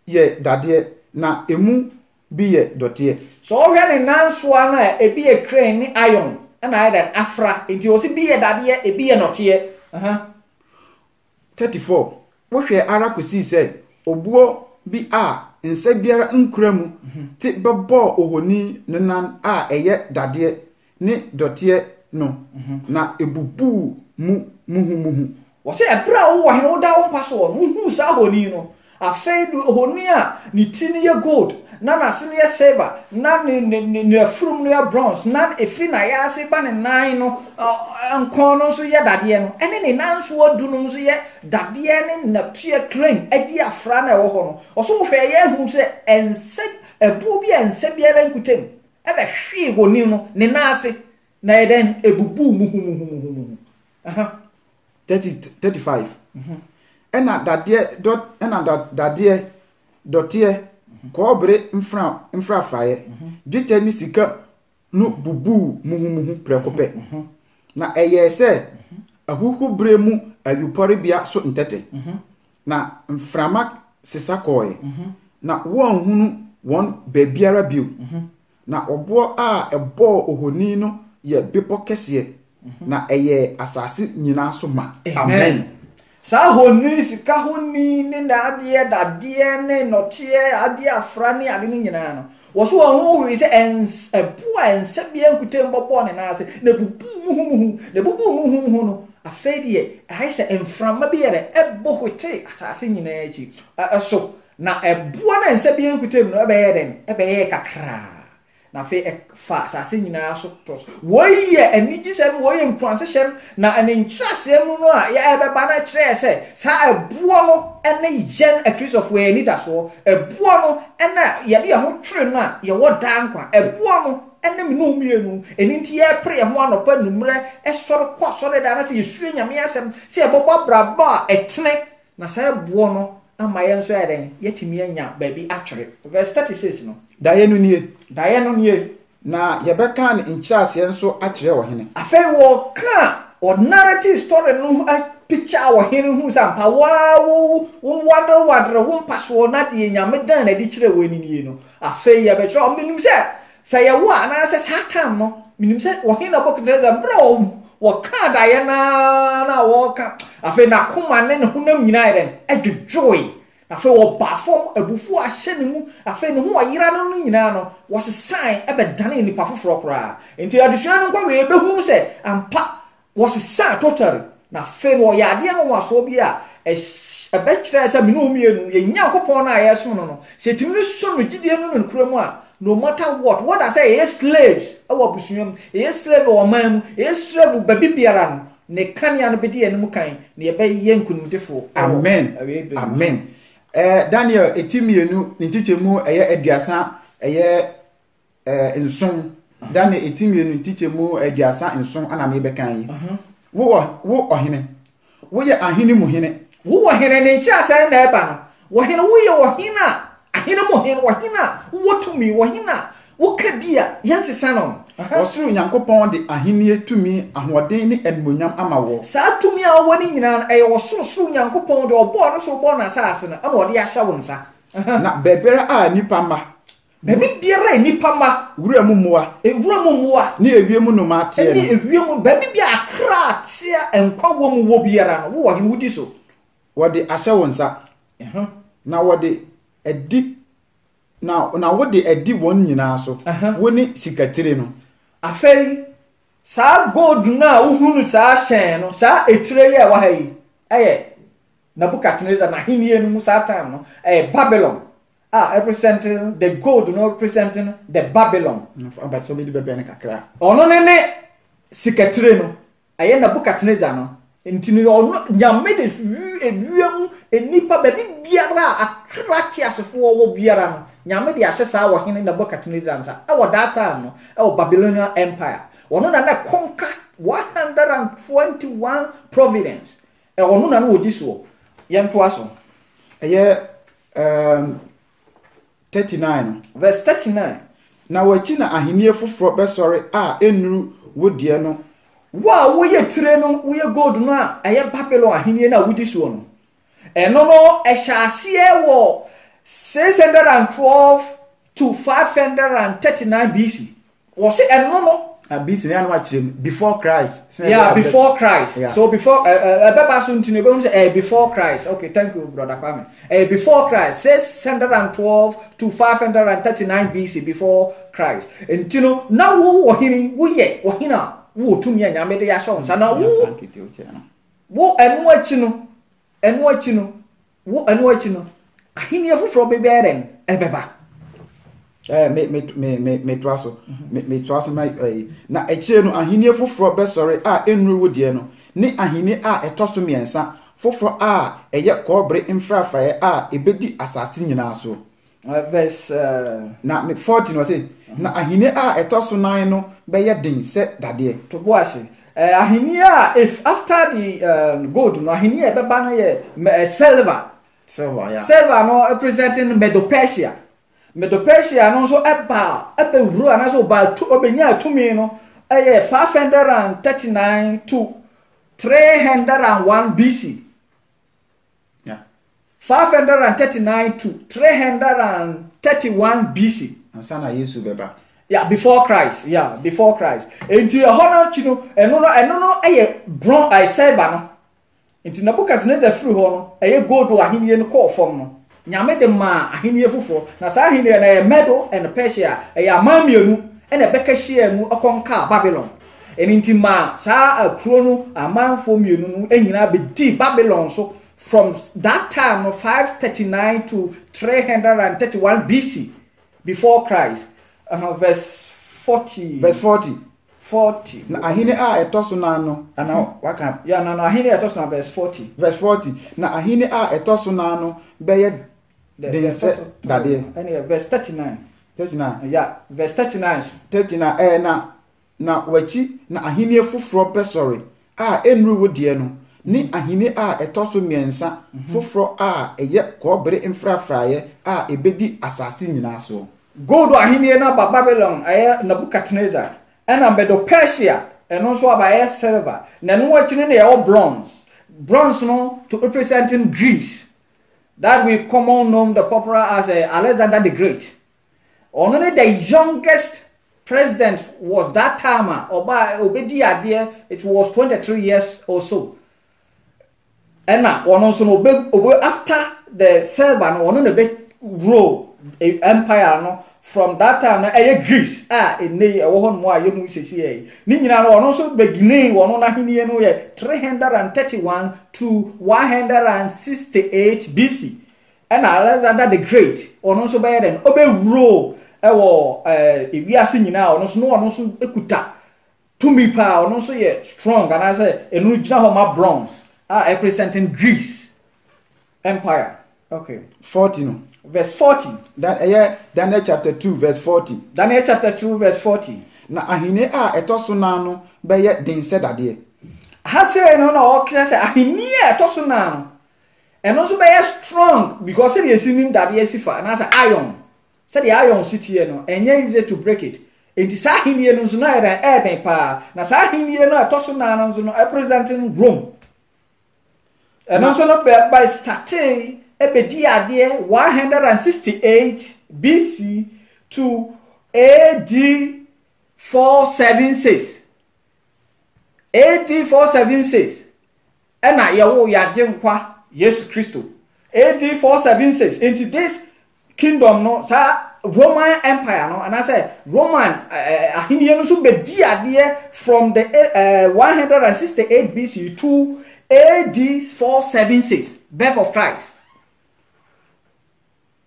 ye dade na emu bi ye dote so ohwe ne nan soa no ebi ye crane ni iron na aye afra enti o si bi ye dade ebi ye note 34 wohwe ara kosi se obuo bi a nsa biara nkura mu ti bebo ohoni nenan a eye dade ne dote no na ebubu muhu wo se ebra wo he no da wo paso wo hu sa honi no afedu honi a ni tini ye gold na na se ye silver na ne afrum no ya bronze na efri na ya se ba ne nan no ankon no so ye dade no ene ne nan so adu no so ye dade ne na tue crane adi afra na wo ho no oso hwe ye hu se ense ebu bi ense biara nkutem ebe hwe honi no ne na ase na eden ebubu muhu 35 ena dade dote kobre mfrafrae dwete ni sika no bubu muhu prekope na eye se ahuhu bremu ayupore bia so ntete na mframa sesa koe na won hunu won bebiara biu na obo a ebo ohoni no ye bipo kese na eye asase nyina so ma amen sa honi sika honi ne na ade dade ne notie ade afra ne ade nyina no wo so ho wi se ebu ense bia nkutem bobo ne na ase na bubu muhu no afedie aisha emframa bi yere ebo hote asase nyina echi so na ebu na ense bia nkutem no ebe ye kakra na fe fa asase nyina so tos woyɛ anigi sɛm woyɛ nkwanse hyɛm na anenkyerɛsɛm no a ya ɛbɛba na kyerɛ sɛ saa ɛboɔ no ɛne yɛn a Christopher wɔ ani da so ɛboɔ no ɛna yɛde ho twere no a yɛwɔ da nkwa ɛboɔ no ɛne me no mienu ɛni nti yɛpere ho anɔpa numrɛ ɛsɔre kɔ sɔre da na sɛ yɛsue nyame asɛm sɛ yɛbɔbɔ braba a ɛtene na saa ɛboɔ no ama yɛn so yɛden yɛtimi anya baabi atwere verse 36 no daye no nie na yebeka ne nkyase enso akire wo hene afei wo ka o narrative story no a picture wo hene hu sampa wo wadro wo mpaso na de nyame dan na di kire wo ni no afei ye be kire o minim se ye wo ana se satan no minim se wo hene bokiteza bro wo ka daye na wo ka afei na koma ne honam nyina yeren adwodwoe afei wo ba fom abufu ahye ne mu afei ne ho ayira no nyina no wo se sign ebe dane ni pa foforo kra enti adusua no kwa we behu se ampa wo se sign totally na afei no ya de anwaso bi a ebe kire se me no mienu ye nyankopon na yeso no se timi so no gidie no kura mu a no matter what I say yes slaves awa busuam yes slave o man yes slave baby biara no ne kania no bedi enum kan ne ye be yenkunumtefo amen Daniel etimienu ntitemu eye aduasa eye nson Daniel etimienu ntitemu aduasa nson ana me be kan yi wo ohene wo ye ahene mu hene wo ohene ne nchi asa na eba no wo hene wo ye ohene ahene mu hene wo hene wo tumi wo hene wo kabia yansesa no osuru nyankopon de ahenie tumi ahoden ne enmonyam ama wo saa tumi a wo ni nyina eye wo suru nyankopon de obo no so bo na saase no ama wo de ahya wo nsa na bebere a nipa ma bebi biara nipa ma wura mu muwa ne ewiem no ma te ne ewiem bebi bia akra te enkwa wo mu wo biara no wo hene wudi so wo de ahya wo nsa na wo de edi na wo de edi won nyina so wo ni sikatire no afei saa gold na uhunu saa hyen no saa etire ye wa hayi Nebuchadnezzar na henie no saa time no Babylon representing the gold no representing the Babylon but so be the bebe kakra ono ne sikatire no Nebuchadnezzar no ntini ono nyame de ewiem enipa baby biara akrati asefo wo biara no nyame de ahye saa wo hene Nebuchadnezzar nsa that time no Babylonian Empire ono na conquer 21 providence ɛwɔ no na wodi so yɛn to aso ɛyɛ 39 verse 39 na wachi na ahenie foforo bɛsɔre a enuru wodie no wo a woyɛ tire no woyɛ gold no a ɛyɛ Babylon ahenie na wodi so no ɛno no ɛhyɛ aseɛ wɔ 612 to 539 BC was it ɛno no BC na no before Christ before Christ so before beba so ntino be say before Christ okay thank you brother Kwame before Christ 612 to 539 BC before Christ ntino na wo hini wo ye wo hina wo tumi anyame de ya show nsa na wo enu achi no ahini afufro beberen ebeba me toaso me toaso mai na echie no ahini foforo besore a enru wodie no ne ahini a etoso miensa foforo a eye kobre mfrafae a ebedi asase nyina so verse na 14 no say na ahini a etoso nan no beye den se dade to boase ahini a if after the gold no ahini e beba no ye silver no representing Medo-Persia no so ebe wuru ana so ba to obenya atumi no 539 to 301 BC 539 to 331 BC ansana Yesu beba before Christ enti honor chino eno no bronze silver no enti Nebuchadnezzar free ho no gold o ahenie no call from no nyame de ma ahenie foforo na sa ahenie na Medo and Persia amamienu na beka hia mu akonka Babylon enti ma sa akuro no amanfo mienu no enyina be di Babylon so from that time of 539 to 331 BC before Christ verse 40 na ahini a etoso na no ana waka na ahini etoso na verse 40 na ahini a etoso na no beye den se dade verse 39 verse 39 na wachi na ahini foforo pesori a enru wodie no ni ahini a etoso miensa foforo a eye kobre mfrafraye a ebedi asase nyina so gold ahini na Babylon Nebuchadnezzar and Medo-Persia and also about silver na no wachine na bronze no to representing Greece that we common known the popular as Alexander the Great. Only the youngest president was that time Obedi Ade, it was 23 years or so. And now one also after the silver no one no rule empire no from that time na Greece ene won mo ayehu sesi ni nyina no ono so beginning wono na henie no ye 331 to 168 BC and Alexander the Great ono so be den obewuro ewo ewiase nyina ono so no ono so ekuta tumi pa ono so ye strong and I say enu gina ho ma bronze representing Greece empire. Okay, 40 no verse 40 that Daniel chapter 2 verse 40 Daniel chapter 2 verse 40 na ahini a etoso na no beye den se dade ha say no na o kire say ahini a etoso na no eno so beye strong because say the sinim dade sifa na say iron say the iron city no enye easy to break it enti sa ahini no so na eden pa na sa ahini no etoso na no so no representing Rome eno so no by starting ebedi ade 168 BC to AD 476 ena yawo yaje nkwa Yesu Kristo AD 476 into this kingdom no sa Roman Empire no and I say Roman ahiniye no so bedi ade from the 168 BC to AD 476 birth of Christ.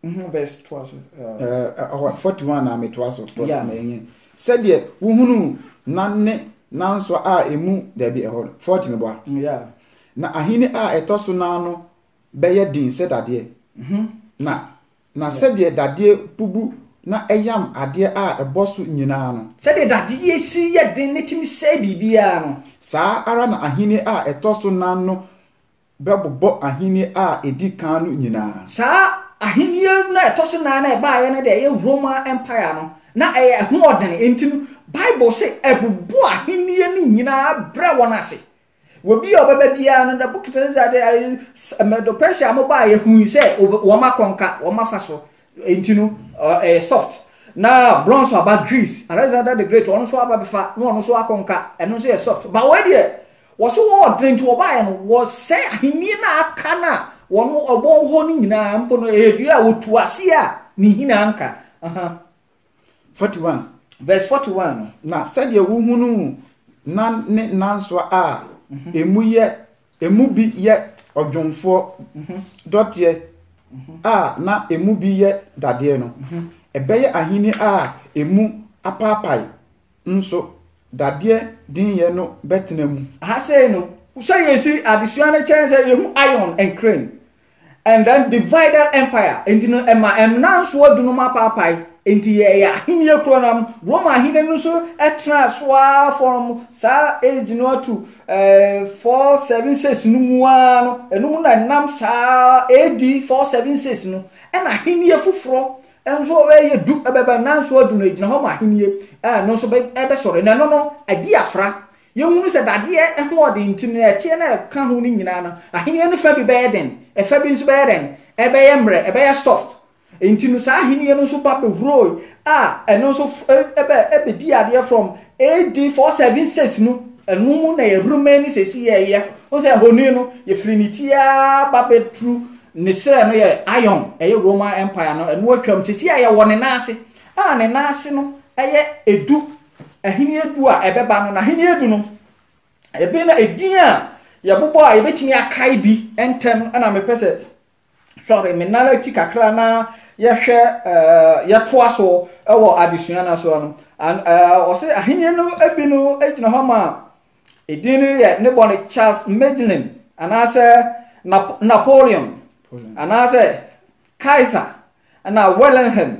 Verse 41 na metwaso menye said ye wuhunu nanne nanso a emu da bi ehor 40 me boa na ahini a etoso na no beye din said ade na said ye dade pubu na eyam ade a eboso nyina no said that ye see ye den netimi say bibia no saa ara na ahini a etoso nan no bebobo ahini a edi kan no nyina saa ahini na etoso nan na ba ye na de ye Roman Empire no na eye ho odene enti Bible say ebubu ahini ni nyina bra wonase wobi obaba bia no da bukete za de Medo Persia mo ba ye hu say wo ma konka wo ma faso enti no soft na bronze about Greece Alexander the Great ono so ababefa no ono so akonka eno so soft but we there was so ordering to oba no was say ahini na aka na wono obon ho ni nyina mpo no edua wotu ase a ni hina anka 41 verse 41 na said ye wo hunu nan ne nanso a emu bi ye odwonfo dotie a na emu bi ye dade no ebeye ahini a emu apapai nso dade din ye no betenamu ha say no say you see addition chance you iron and crane and then divided empire and no nanso adunu mapapai enti ye ahini ekronam Roma ahini no so etra soa from sa age no to 476 no mua no enum na nam sa AD 476 no and ahini efufro enso we du ebeba nanso adunu ejina ho ma ahini no so ebe sore na no adi afra ye hunu se dade ho ode ntim na etie na ka ho ni nyina no ahini no fa bi beden e fa bi nso beden ebe ye mre ebe ye soft enti no sa ahini no so pape roy eno so ebe di ade from AD 476 no enu na ye Roman sesi ye o se honi no ye frinitia pape true ne sere no ye iron ye Roman Empire no enu atwam sesi ye wone na ase ne na ase no ye edu ahini edu a ebeba no na ahini edu no ebe na edin a ye bobo a ye betimi akai bi entem na me pese sorry me na lati kakra na yehwe yetoa so ewo addition na so no o se ahini no ebi no ejina ho ma edin ye ne bon Charles Magellan anase Napoleon anase Kaiser ana Wilhelm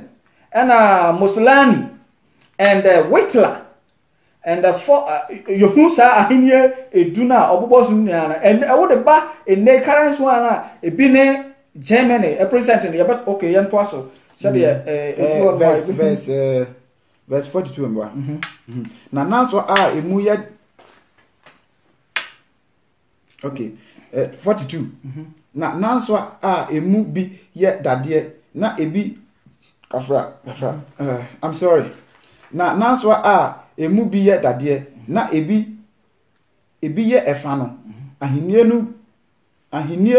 ana Mussolini and Hitler and Yohusa ahini eduna obobosu nyana and e wo de ba ene current one na ebi ne Germany representing you but okay yan twaso said verse 42 mba na nanso a emu ye okay 42 na nanso a emu bi ye dade na ebi afra I'm sorry na nanso a emu bi ye dade na ebi ye efa no ahenie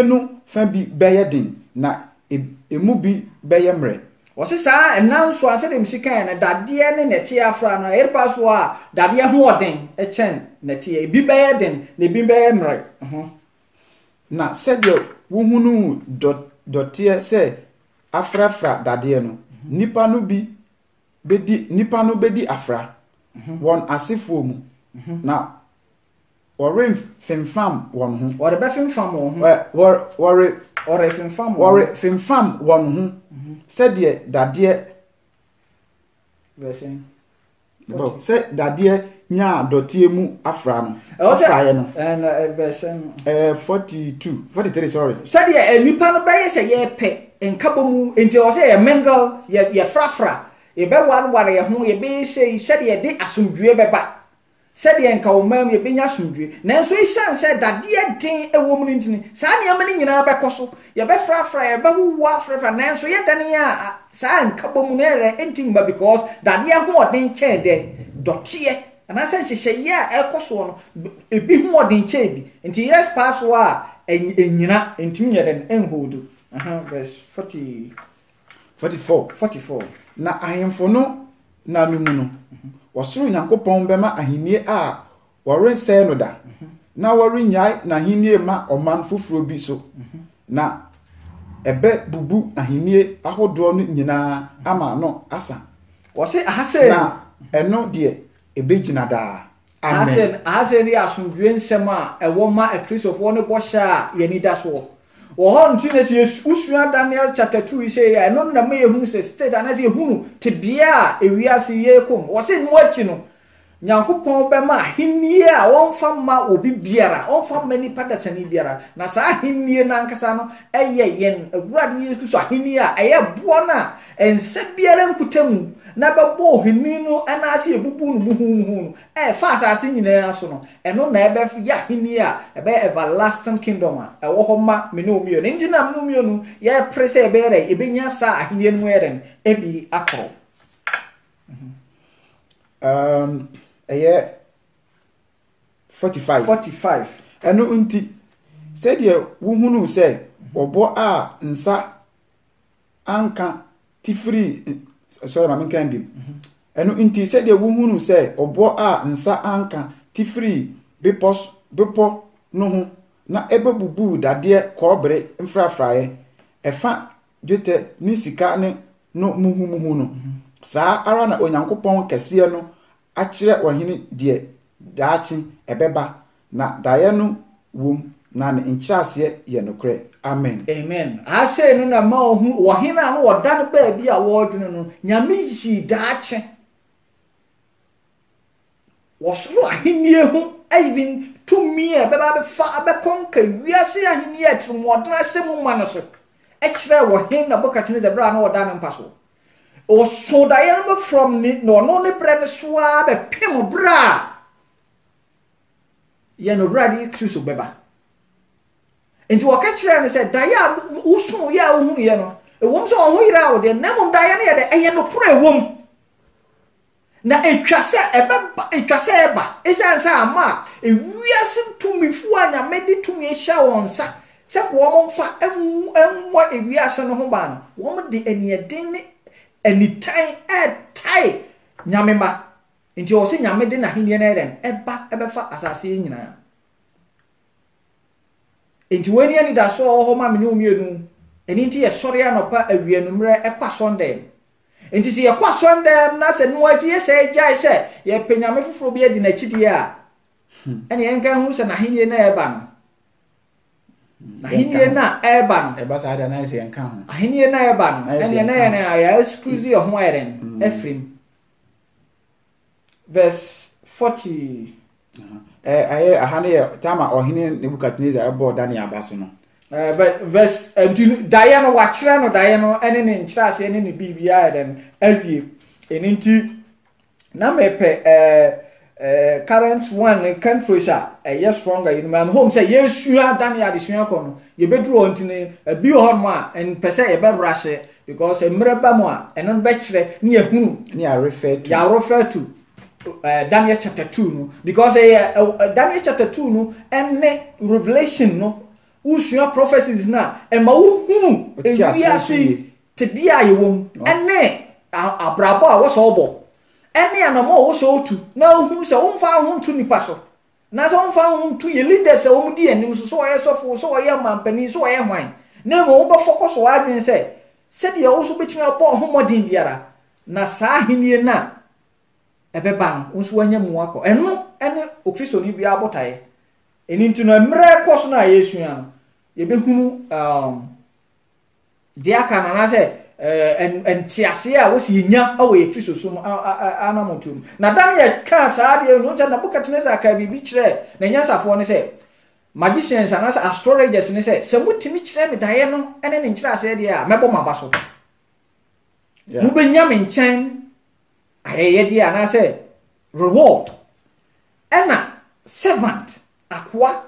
no fa bi beye din na emu bi beye mre wose saa enanso ase dem sikan na dade ne neti afra no erpa so a dade ho oden echen neti ebi beye din na ebi beye mre na said yo wo hunu dotie se afrafra dade no nipa no bedi afra won asefo mu na ore fimfam won ho ore be fimfam won ho ore fimfam won ho said ye dade verse bo se dade nya dotie mu afra no afra ye no and verse 43 sorry said ye nipa no be ye se ye pe enkabo mu enti o se ye mingle ye frafra ye be war ye ho ye be se said ye de asomdue beba said ye nka o mam ye be nya asomdue nanso e shan said dade den ewo mu ntini saa ne amane nyina be koso ye be frafra ye be wo frafra nanso ye dane a saa nkabo mu ne enti mba because dade ho odin che de dotie ana se hyehyeye a ekoso no ebi ho odin che bi enti yes pass wa enyina enti nyeden enhodu verse 44 na ahemfo no na numu no wasoro Nyankopɔn bema ahenie a wɔrensɛ no da na wɔrenyai na ahenie ma ɔman foforo bi so na ebe bubu ahenie ahodo no nyinaa ama no asa wɔse ahase na ɛno de ebe gyina daa amen ahase ni asomdwe nsɛm a ɛwɔ ma akristofo no bɔhyɛ a yɛni da so Wo nti na se usua Daniel chapter 2 say ya no na me ehunu se state ana se ehunu te bia ewiase ye kom wo se no achi no Nyankopɔn bɛma ahennie a wɔmfa ma obi biara ɔmfa ma nipa dasani biara na saa ahennie na nkasa no ɛyɛ yɛn Awurade Yesu Kristo ahennie a ɛyɛ boɔ na ɛnsa biara nkutamu na bɛbɔ ohini no ɛna ase ebubu no muhumuhu fa asase nyinaa so no ɛno na ɛbɛf yɛ ahennie a ɛbɛ everlasting kingdom a ɛwɔ hɔ ma me no mmienu nti na me no mmienu yɛ prese ɛbɛyɛ ɛbɛnya saa ahennie no yɛren ebi akoro ɛyɛ 45 ɛno nti sɛdeɛ wohunu sɛ ɔbɔ a nsa anka tifiri sorry ma menkan bi ɛno nti sɛdeɛ wohunu sɛ ɔbɔ a nsa anka tifiri bepɔ no ho na ɛbɛbubu dadeɛ kɔɔbere mfrafraeɛ ɛfa dwetɛ ne sika ne no muhumuhu no saa ara na Onyankopɔn kɛseɛ no akyerɛ ɔhene deɛ daakye ɛbɛba na daeɛ no wom na ne nkyerɛaseɛ yɛ nokorɛ. Amen. Ase no na ma ohu ɔhene a no wɔda no baabi a wɔdwene no nyame yi daakye wɔsoro ahennie ho even tumi a bɛba bɛfa abɛkɔnka wiase ahennie a trimɔdena hyɛ mu ma no so ɛkyerɛ wɔhene na Nebukadnezar bra no wɔda no mpa so so daeɛ no from ni no ne brɛ no so a bɛpem bra yɛ no Awurade Kristo bɛba enti wɔka kyerɛ no sɛ daeɛ a woso yɛ a wohunu yɛ no ɛwom sɛ ɔho yira wo de na mom daeɛ no yɛ de ɛyɛ no korɛ ɛwom na etwa sɛ ɛba ɛhyɛ sɛ ama ewiase tumifu a nyame de tumi hyɛ wɔn nsa sɛ ko wɔn mfa ɛmmɔ ewiase no ho ba no wɔn de aniɛden ne anytime tai nyame ba nti o se nyame de na henie na eren ɛbɛfa asase nyinaa nti wani ani da so ho ma me ne omienu eni nti ye sɔre anopa awianumre ɛkwa sondem nti se ye kwa sondem na se no agye se gyae se ye penyame foforo bi adi na kyidie a ɛne yenka hu se na henie na ɛba no na henie na ɛba no ɛba sa da na se yenka ho ahenie na ɛba no ɛne na ye na ya exclusive ho ayren Ephraim verse 40 aye ahane ye tama ohine Nebukadnezar ebo Daniel abaso no verse daye no wa kire no daye no ene ne nkyira ase ene ne bibia dem awie eninti na mepe current one country sha yes stronger in my home say yesua Daniel adesua ko no ye bedru ontine bi ho no a en pese ye be rush because emreba mo a eno be kire ne ehunu ne ya refer to Daniel chapter 2 no because Daniel chapter 2 no and Revelation no usua prophecies na e ma wo hunu ewiase te bia yewom ene abrabo a wo so obo ene anamo wo so otu na hunu se wo mfa ho ntu nipa so na se wo mfa ho ntu ye leaders wo mudi anim so wo ye sofo so wo ye mampani so wo ye hwan na mo wo be focus wo adwen se de wo so betimi abo ho modin biara na saa henie na ebeba no nso wanya mu akọ eno ene okristo ni bia abotae eni ntu na mre koso na yesua no ye behunu de aka na na se entiase a wosi nya awo ye kristo so anamotum na Daniel ka saa de no nta na Nebukadnezar ka bibi kire na nyansafo ne se magicians and astrologers ne se mutimi kire me dae no ene ne nkire ase de a mebo maba so mu benya me nkyɛn ayeye dia na say reward ena servant akwa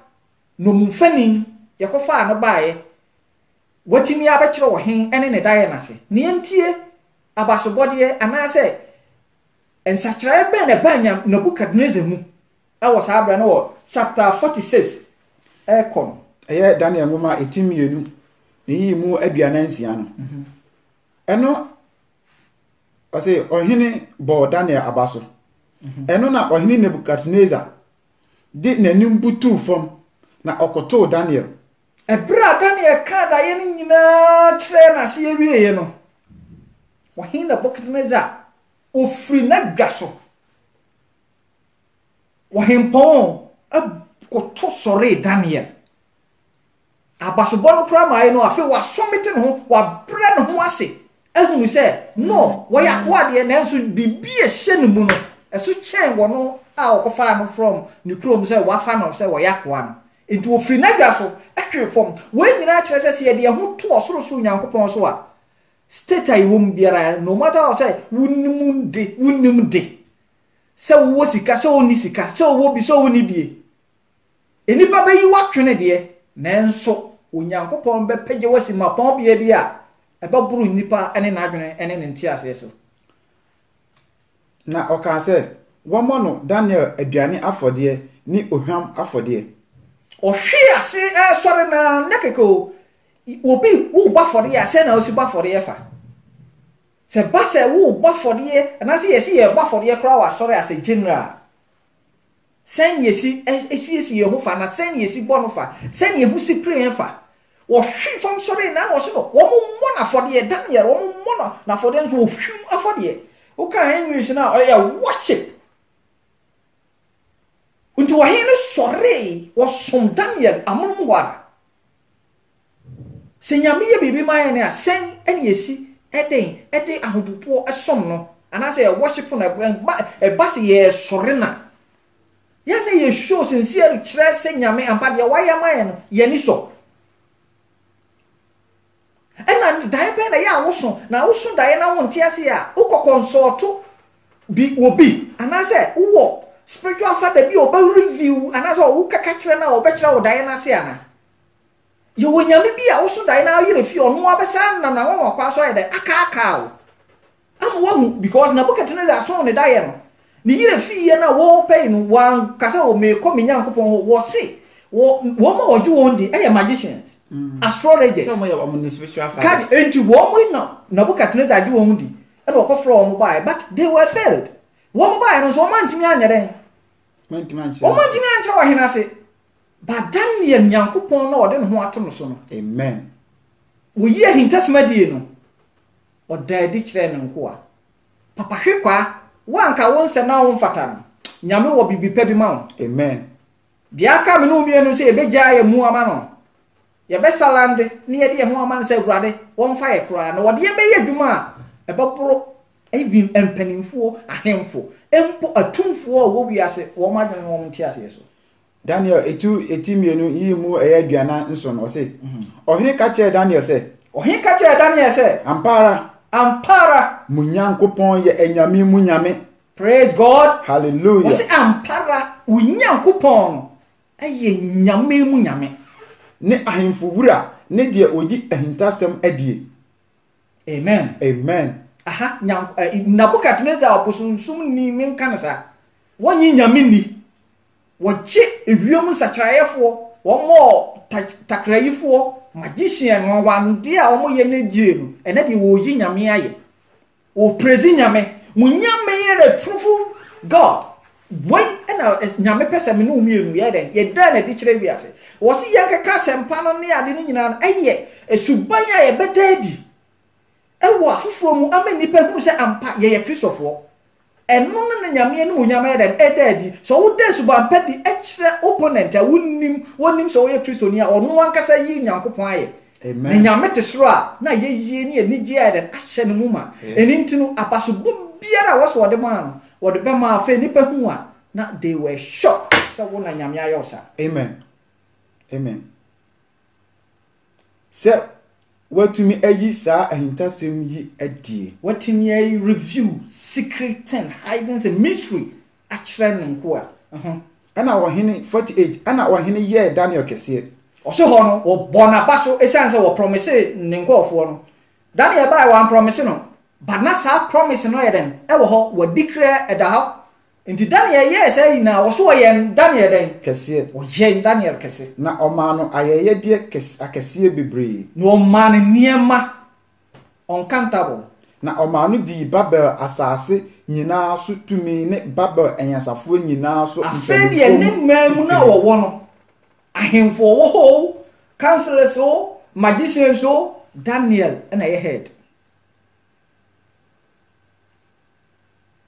no mfanin yakofa na baaye watimi abekire wo hen ene ne dae na se ne entie abasobode ana say ensakire be na banya Nebukadnezar mu awo sabra na wo chapter 46 ekon eye Daniel ngoma etimienu ne yi mu aduanansia no eno ose ohine bo Daniel abaso eno na ohine Nebukadnezar di nanim butu fom na okoto Daniel ebra Daniel ka da ye nyina kire na se yewie no ohine Nebukadnezar ofri na gaso wahimpon akoto sore Daniel abasobɔ no kora ma no afi wa somete no ho wa brɛ no ho ase ehunu sɛ no wɔyɛ akoade na nso bibi ehye no mu no ɛso kyɛn wɔ no a ɔkɔfa no from ne kurom sɛ wafa no sɛ wɔyɛ akoa no nti ofiri n'adwa so ɛhwe fam wɔn nyinaa kyerɛ sɛ sɛ yɛde ho to ɔsorosoro nyankopɔn so a state a iwom biara no matter how say wunim de sɛ wo sika sɛ oni sika sɛ wo bi sɛ oni bie enipa bɛyi watwene de nanso onyankopɔn bɛpɛgye wasi ma pɔn bie bi a ɛbɛburu nipa ɛne n'adwene ɛne ne ntiase so na ɔka sɛ wɔmɔ no Daniel aduane afɔdeɛ ni ohwam afɔdeɛ ɔhwe ase ɛsɔre na nekeko obi wo ba fɔdeɛ ase na osi ba fɔdeɛ fa sɛ ba sɛ wo ba fɔdeɛ na sɛ yɛsi yɛ ba fɔdeɛ kora wa sɔre ase general sɛn yɛsi esi yɛ ho fa na sɛn yɛsi bɔ no fa sɛn yɛ ho si pray fa wɔhwe fam sɔre na wɔso no wɔn mmɔ na fɔdeɛ Daniel wɔn mmɔ na fɔdeɛ nso wɔhwim afɔdeɛ woka English na ɔyɛ worship nti wɔhe no sɔre wɔsom Daniel amonom wara sɛ nyame yɛ biribi ma yɛ ne a sɛn ɛne yɛsi ɛde ahopopo ɛsom no anaasɛ yɛ worship na ɛba sɛ yɛ sɔre na yɛ ne yɛ show sincere kyerɛ sɛ nyame ampa deɛ wayɛ ma yɛ no yɛni sɔ ɛna dae bɛn na yɛ awoso na awoso dae na wo nte ase a wokɔkɔ nsɔɔto bi obi anaasɛ wowɔ spiritual father bi oba review anaasɛ wo kaka kyerɛ na ɔbɛkyerɛ wo dae na ase ana yɛ wo nyame bi a woso dae na yɛrɛ fi ɔno abɛsa nam na wɔn akwa so ayɛ dɛ aka o am wo because na Nebukadnezar so ne dae no ne yɛrɛ fi yɛ na wo pay no wan kasa o me kɔ me nyankopɔn wo se wo ma oju won di ɛyɛ magicians astrologers so mo yɛ wɔn spiritual fathers kad enti wo mo na Nebukadnezar di won di ɛna ɔkɔfrɛ wɔn bae but they were failed wɔn bae no so wɔn antimi anyɛ dɛn wɔn antimi ankyerɛ wɔ hena se ba Daniel nyankopɔn na ɔde ne ho ato no so no amen wo yi ahintasema die no ɔda adi kyerɛ ne nkoa papa hwe kwa wanka won sɛ na won fata no nyame wɔ bibi pa bi ma wo amen de aka me no mienu sɛ yɛbɛgya yɛ mu ama no yɛbɛsalande ne yɛde yɛ ho ama no sɛ awurade wɔn fa yɛ koraa na wɔde yɛbɛyɛ adwuma a ɛbɛboro even mpanimfoɔ ahemfo empo atumfoɔ a wɔwi ase wɔn adwene wɔn nti ase so Daniel eti mienu yi mu ɛyɛ aduana nso no ɔse ɔhene ka kyerɛ Daniel sɛ ampara munyankopɔn yɛ anyame munyame praise God hallelujah ɔse ampara munyankopɔn ɛyɛ nyame munyame ne ahemfo wura ne deɛ ogi ahintasɛm adie amen aha Nebukadnezar obosonsum ni menka no sa wɔnyi nyame ni wɔgye ewiam nsakraeɛfoɔ wɔmɔ takrayifoɔ magician wɔwande a wɔmɔ yɛ ne gye no ɛna de wɔyi nyame ayɛ o praise nyame munyame yɛ the truthful God wɔn ɛna nyame pɛsɛ me no umienu yɛ den yɛ da na de kyerɛ wiase wɔsi yɛn keka sempa no ne ade ne nyinaa no ɛyɛ esuban a yɛbɛda adi ɛwɔ afoforɔ mu ama nipa hu sɛ ampa yɛyɛ kristofoɔ ɛno no nyame no nyame yɛ den ɛda adi so wo da suban pa di ɛkyerɛ opponent a wonim sɛ wɔyɛ kristoni a ɔno ankasa yi nyankopɔn ayɛ amen nyame te soro a na yɛyie ne anigye ayɛ den ahyɛ ne mu ma ɛni nti no abasobɔ biara a wɔsɔ wɔde ma no wɔde bɛma afɛ nipa hu a na they were shocked sɛ wo na nyame ayɛ ɔsa amen sɛ watumi ayi saa ahintasɛm yi adie watumi ayi review secret and hidden a mystery akyerɛ ne nko a ɛna wɔhene 48 ɛna wɔhene yɛ Daniel kɛseɛ ɔso hɔ no wɔbɔ n'aba so ɛsiane sɛ wɔ promise ne nkɔɔfoɔ no Daniel baa wɔn promise no but na saa promise no yɛ den ɛwɔ hɔ wɔdi kra ɛda hɔ nti Daniel yɛ sɛ yina wɔso wɔyɛ Daniel den kɛseɛ wɔyɛ Daniel kɛse na ɔmaa no ayɛyɛdeɛ akɛseɛ bebree na ɔmaa no nneɛma uncountable na ɔmaa no di Babel asase nyinaa so tumi ne Babel ɛnyasafoɔ nyinaa so afei deɛ ne mmaa na wɔwɔ no ahemfo wɔ hɔ counselors o magicians o Daniel ɛna yɛ head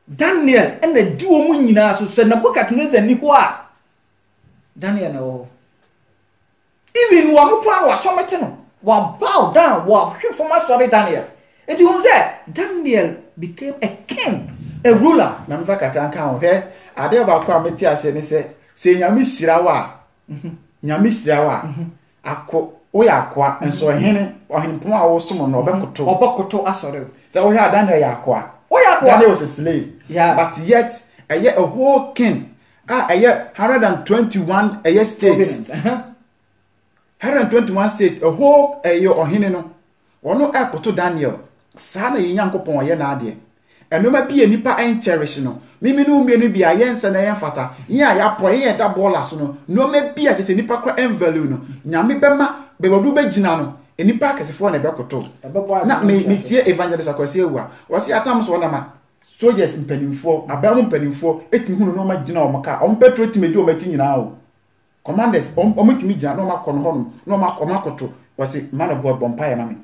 Daniel ɛna di wɔn nyinaa so sɛ Nebukadnezar ni hɔ a Daniel na wɔ even one plan was something. Wa bow down, wa from my story Daniel. And you say Daniel became a king, a ruler. Namva kakra nka ho he ade ba kwa meti ase ne se nyame hyira wa nyame hyira wa akọ wo ya akwa enso hene ohenpon a wo som no obekoto asore se wo ya Daniel ya akwa Daniel was a slave, but yet a whole king. A year 121 a year states. 121 states, a whole a year or hineno. Or no echo to Daniel. Sana Yankopon ye na de. And no be a nipa and cherish no. Mimi no me be a yen and a fata. Ya po ye da bolas no me be a nipa cra envelu no. Nyami bema be do be ginano. Nipa kase fo na be koto. Na me tie evangelist akwase ewa. Wasi atam so na ma. Soldiers mpanimfo abamu mpanimfo etimi hunu no ma gina o maka o mpetro timi di o mati nyina o commanders o mutimi gina no ma kono hono no ma koma koto wasi man of God bompa ya mame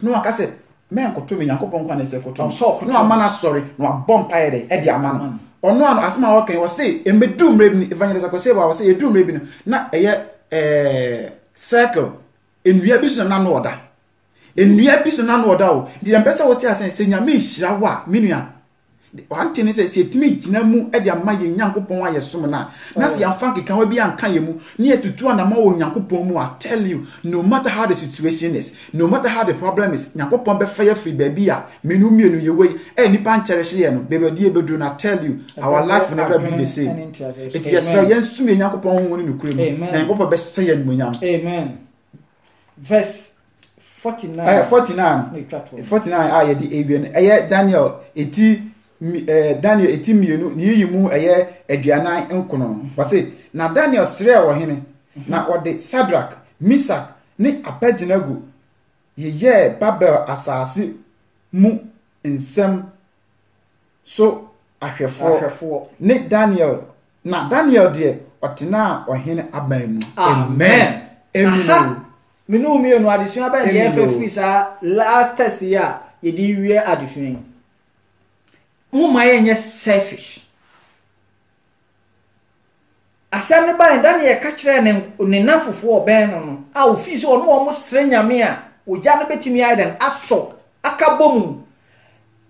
no aka se me ankoto me Yakobon kwa na se koto no amana sorry no bompa ya de e di amana ono ano asema o kan wasi emedu mrebi evangelist akwase ba wasi edu mrebi na eye circle enua bi so na no oda enua bi so na no oda o di empesa wote asen se nyame hira wa menua one thing is say timi gina mu e de ama ye Nyankopon aye som na se yamfa keka wa bi anka ye mu ne etutu na ma wo Nyankopon mu I tell you no matter how the situation is no matter how the problem is Nyankopon be fire free baby a menu mienu ye we nipa ncherehye ye no be di ebedu na tell you our life will never be the same it is so yen sum ye Nyankopon woni no kure mu na Nyankopon be say ye no nyam amen verse 49 49 ye di ebien Daniel Daniel etimienu ni yimu aduanan nkono wase na Daniel sre wo hene na ode Shadrach Meshach ni Abednego ye Babel asase mu nsem so ahwefo ni Daniel de otena ohene aban mu amen minu mienu adesua ba ye fefisa last test ya ye di wie adesua Uma yenye selfish. Asane ba Daniel ka kire ne nafofo oben no a ofi so no omo sre nyame a ogya no betimi aiden aso akabomu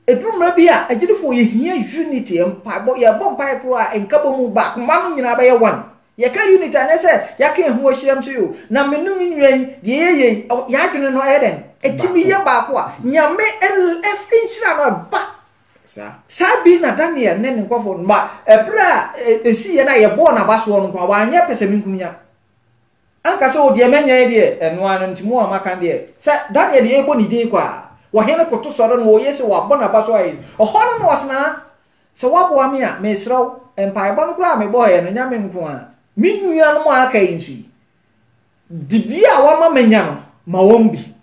edrumra bi a agirifo ye hia unity empa bo ye bompa pro a enkabomu ba kuma no nyina ba ye one ye ka unity anese ya ka ehu ohyiam so yo na menu nwen ye ya adwene no aiden etimi ye ba ko a nyame lf inshira no ba Sabi na Daniel ne nkofo ma ebra esi ye na ye bo na baso no kwa wanye pese minkumnya anka se odi emenya de eno anu ntimo amaka de sa Daniel ye bo ni din kwa wo hene koto soro no wo yesi wa bo na baso ayi ohono no wasna se wabo ame a me sraw empire bo no kra me bo ye no nyame nko a minua no mo aka yinsu dibia wa ma menya no ma wombi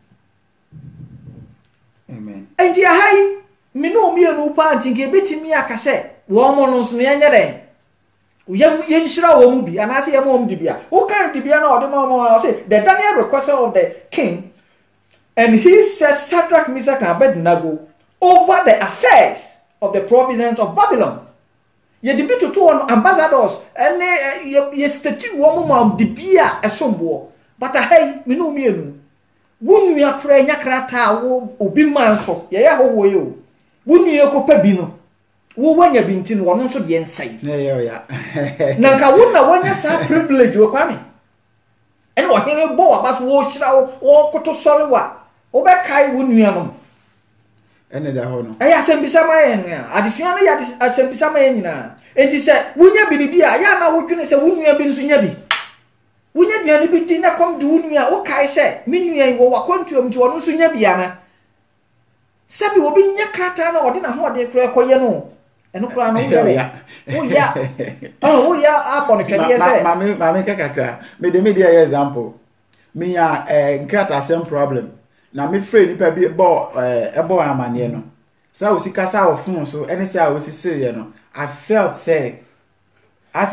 amen enti ahai mino mienu pa antinge betimi akase wo mo no so yenye den yen hira wo mu bi anase ye mo di bia wo kan di bia na ode mo say the Daniel request of the king and he says Shadrach Meshach and Abednego over the affairs of the province of Babylon ye di bitu to one ambassadors ene ye statue wo mo ma di bia esombo but hey mino mienu wunu akra nya krata wo obi manso ye ya ho wo yo wunu ye ko pa bi no wo wanya binti no wono so de ensai ya na ka wona wanya sa privilege wo kwame ene wo hene bo wa baso wo hira wo koto sole wa wo be kai wunu ya no ene da ho no asembisa ma ye no adesua no ya asembisa ma ye nyina enti se wunya biribi a ya na wo dwene se wunu ya bi nso nya bi wunya duane bi tin na kom du wunu ya wo kai se minua wo wakontuom ti wono nso nya bi ana sabi obi nya krata na ode na ho ode kra ekoye no eno kra no wo ya abon twede se mame kakakra me de media example me ya nkrata same problem na me free nipa bi bo amane no sa wo sika sa wo fun so ene sa wo sisire no I felt say as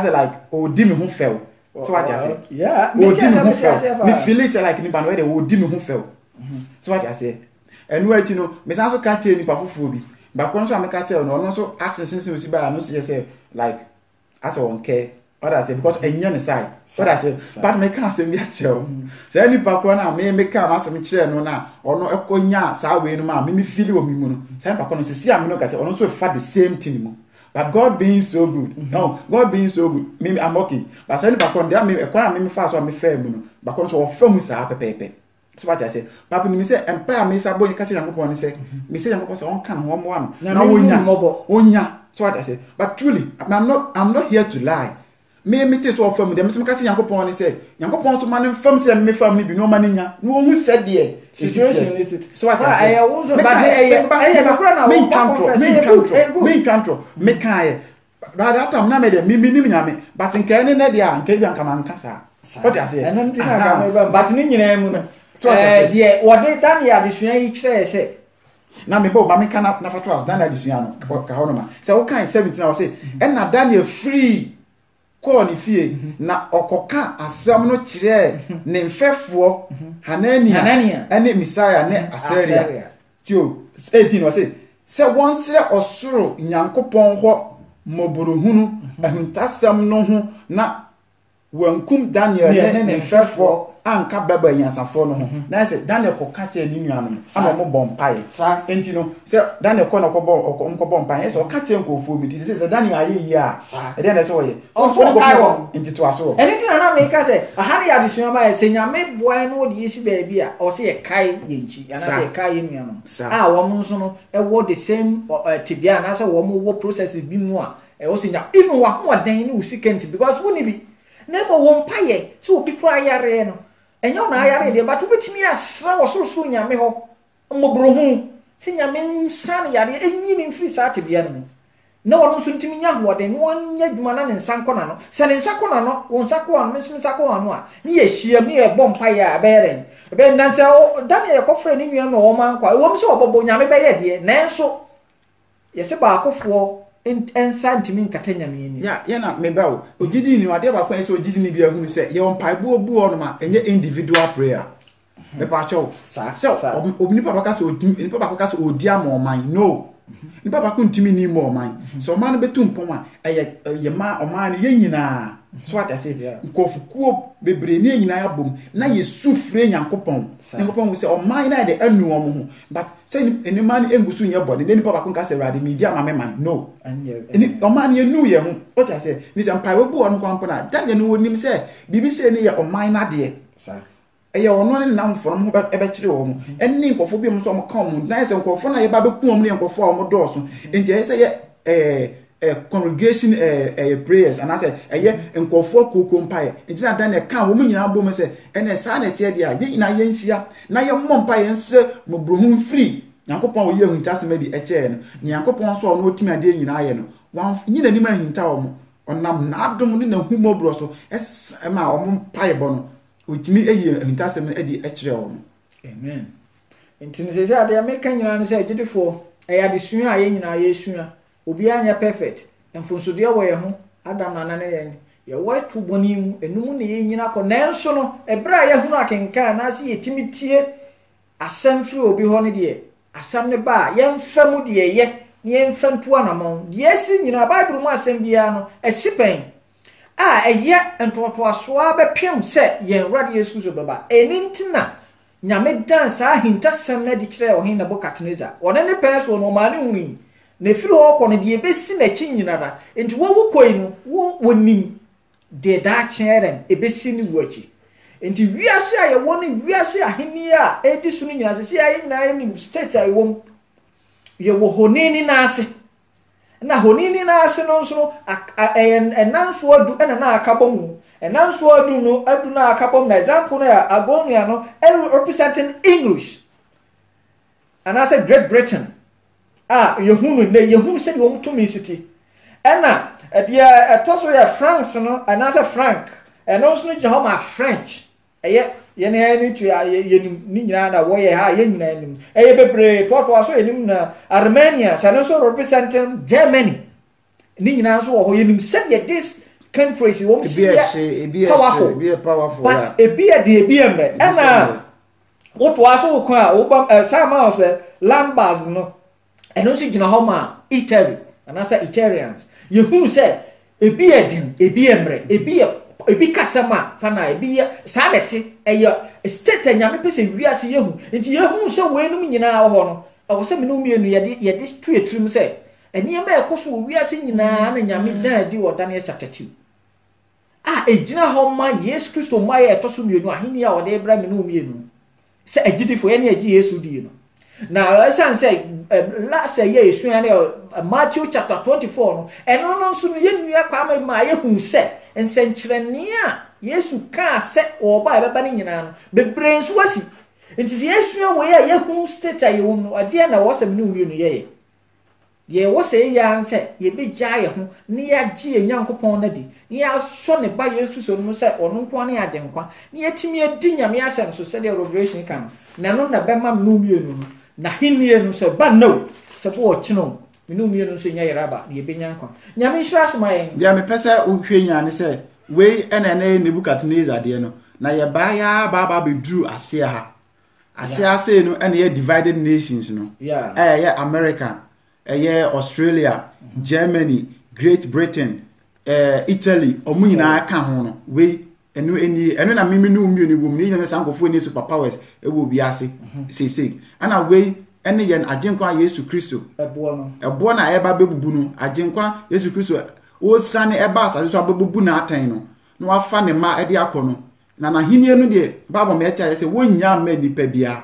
like odi me ho fel so what you say yeah me feel say like nipa no dey odi me ho fel so what you say enu ati no me san so ka tie nipa fufu bi ba kon so ameka tie no no so action since we see ba no so say like as on care what I say because enye ne side what I say but me can say me achew say ni pakro na me ka ma asem kire no na ono ekonya saa we no ma me feel wo mi mu no say pakro no say am no ka say ono so fa the same thing mu but God being so good no God being so good me I'm okay but say ni pakro dey me ekwa me fa so me fa mu no pakro so wo fa mu saa pepepe so what I say papa ni me say empire me say boy ka che yankopon ni say me say yankopon say on kan ho mo am na wonya so what I say but truly I'm not here to lie me te so fam dem me ka che yankopon ni say yankopon to man fam say me fam ni bi no man nya no hu said there situation is it so what I say I also but me control me kai that time na me dem me nim nya me but nke ne na dia nke bi anka man kasa what I say eno ntina ka me but ni nyina mu no so die wode Daniel adesua yi kire se na me bo ma me kana na fatu as Daniel adesua no ka ho no ma say wo kan 17 na wo say na Daniel free call ni fie na okoka asem no kire ne mfefo Hanania ene Misaya ne Asaria tio 18 wo say won sire osoro nyankopon ho moburuhunu ahuntasem no ho na wankum Daniel ne mfefo anka baba yansafo no ho na say Daniel ko kache ni nuanom ama mo bompai sa enti no say Daniel ko na ko bompai say o kache nkofo bi say Daniel ayi a e dey na say oye so kai wo enti to aso anything na me ka say ahani ya disua ma say nyame boy no de yesi ba bi a o say e kai yenchi ana say kai nuanom wo mo nso no e wo the same tibia na say wo mo wo process bi mu a e o say nya even wa ho den ni usikenti because woni bi nebo wo mpaye so obi kura yare no enyo na yare de but obetimi asra wo sorosoro nyame ho mmobrohu se nyame nsan yare enyini mfiri sa tebia no na wono nso ntimi nya hoden wonya dwuma na ne nsan kona no se ne nsan kona no wo nsan ko anu mesu nsan ko anu a ni ye hia mi e bom mpaye a beren be nante Daniel ye kofre ni nua no wo man kwa wo mse obobo nyame be ye de nanso ye se ba akofo ensantimi nkata nyame ni ya na meba ogidi ni ade ba kwan se ogidi ni bia hu se ye on paibo obu ono ma enye individual prayer me pa cho so obni papa ka se odni papa ka se odi amoman no ni papa ku ntimi ni mo man so man betu mpom a ye ma oman ye nyina so what I say nkofukuo bebre ni nyina ya bom na ye sufre nyankopon nyankopon wo se oman na de anu omo ho but say ni man engusu nye body ni papa ku ka se rade media ma me man no ni oman ye nu ye ho what I say ni se mpa we bu ono kwampo na dade no wonim se bibi se ni ye oman na de sa eye ono ne nam from ho ebe kire wo mu enni nkofo bi mu so mo kan mu na se nkofo na ye ba be ku mu ne nkofo a mo do so enti ye se ye congregation prayers and I say nkofo kokompae enti na dan e kan wo nyina bom se ene sa na tie dia ye nyina ye nhia na ye mompae nse mobrohun free nyankopon wo ye huntasema di eche no nyankopon so no otimi ade nyina ye no wan nyina ni ma hinta wo mo onam na adom ni na humobro so ma wo mpae bo no otimi eye huntasema edi echere wo mo amen enti ne se ade me kan nyina no se agidefo adesua aye nyina ye sua obi anya perfect enfonso de wo ye ho adam na nane ye ye wo to boni mu enum ne ye nyina ko nanso no ebra ye hunu akenka na se ye timitie asem firi obi ho ne de asam ne ba ye mfamu de ye ne ye mfantu anamon de esi nyina bible mu asem bia no esipen eye entoto asoa be pem se ye nrade yesu so baba enintina nyame dance ahintasem na de kire o hin na Nebukadnezar one ne peso no ma ne huni na firi ho ko ne de ebesi na chi nyinara enti wo wukoi no wo wonim de da cheren ebesi ni wuachi enti wiase a ye woni wiase ahini a edi su ni nyina se ya nyina ni state a ye wo honini na ase na honini na ase no nso enanso adu na akabomu enanso adu no adu na akabom na example na agonia no representing English and I said Great Britain yehunu said you to me city ena dia etoso ya France no and I said Frank and also no Jehoma French ye ne ni tu ye ni nyina na wo ye ha ye nyina nim bebre toto aso enim na Armenia so so representing Germany ni nyina so wo ho ye nim said ye this countries wo powerful but de emre ena wo to aso ko a wo sama o se Lombards no and also gina homa Italy and I say Italians you who said ebi edin ebi emre ebi kasama fana ebi sadete eye state nyame pese wiase yehu nti yehu so wenum nyina ho no awo se menu mienu yede tu etrim se eniyema ekoso wiase nyina na nyame dan di wo Daniel chapter 2 ejina ho ma Yesu Kristo ma ye etoso mienu ahini a wode bra menu mienu se agidifo ye na agi Yesu di no na esan say last year Yesu ya na Matthew chapter 24 no eno no nso no ye nua kwa ma ye hu se ensenkyerene a Yesu ka se oba ebeba ni nyina no bebre nso wasi nti Yesu ya we ya ye hu state aye wo no ade na wo se menu mienu ye wo se ya nse ye begya ye ho ne ya gye Nyankopɔn na di ne ya so ne ba Yesu so no se ono nko ne agenkwa ne yetimi adi nyame asem so se the revelation kan na no na bema menu mienu no na hinnie no se ba no se bo ochino menu mienu so nya yeraba ne ye benyankwa nyame nhira so mayen dia me pese ohwe nya ne se we ene Nebukadnezar de no na ye ba ya ba bedru ase ha ase ase no ene ye divided nations no ye America Australia, Germany, Great Britain, Italy, omu nyina ka ho no we enu na mimi no mi oni wom ni nyame sankofo ni super powers e wo bi ase sei ana we ene ye agenkwa Yesu Kristo ebo na eba bebubu no agenkwa Yesu Kristo o sane eba asase so abebubu na atan no na wafa ne ma ede akono na hinie no de Bible me tia se wonya ma nipa bia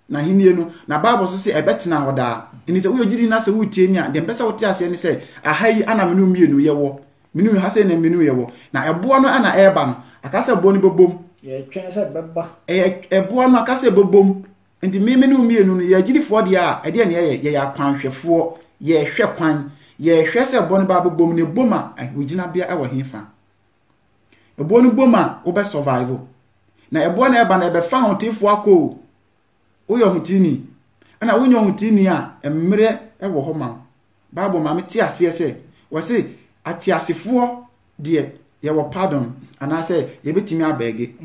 na hinie no na Bible so se ebetena hoda ini se wo gidi na se wo tie mi a de mpesa wo tie ase ni se ahai ana menu mienu ye wo menu ha se na menu ye wo na ebo no ana eba no akase ebo no bobom ye twen se beba ebo no akase bobom nti menu mienu no ye gidi fo de a ede ne ye ya kwanhwefo ye hwe kwan ye hwe se ebo no ba bobom ne boma wo gina bia e wo hefa ebo no boma wo be survive na ebo na eba na ebe fa hotifo akọ Uyo hutini ana wonyo hutini a emre ewo ho ma Bible ma meti ase ese wo se atiasefo de ye wo pardon ana se ye betimi abege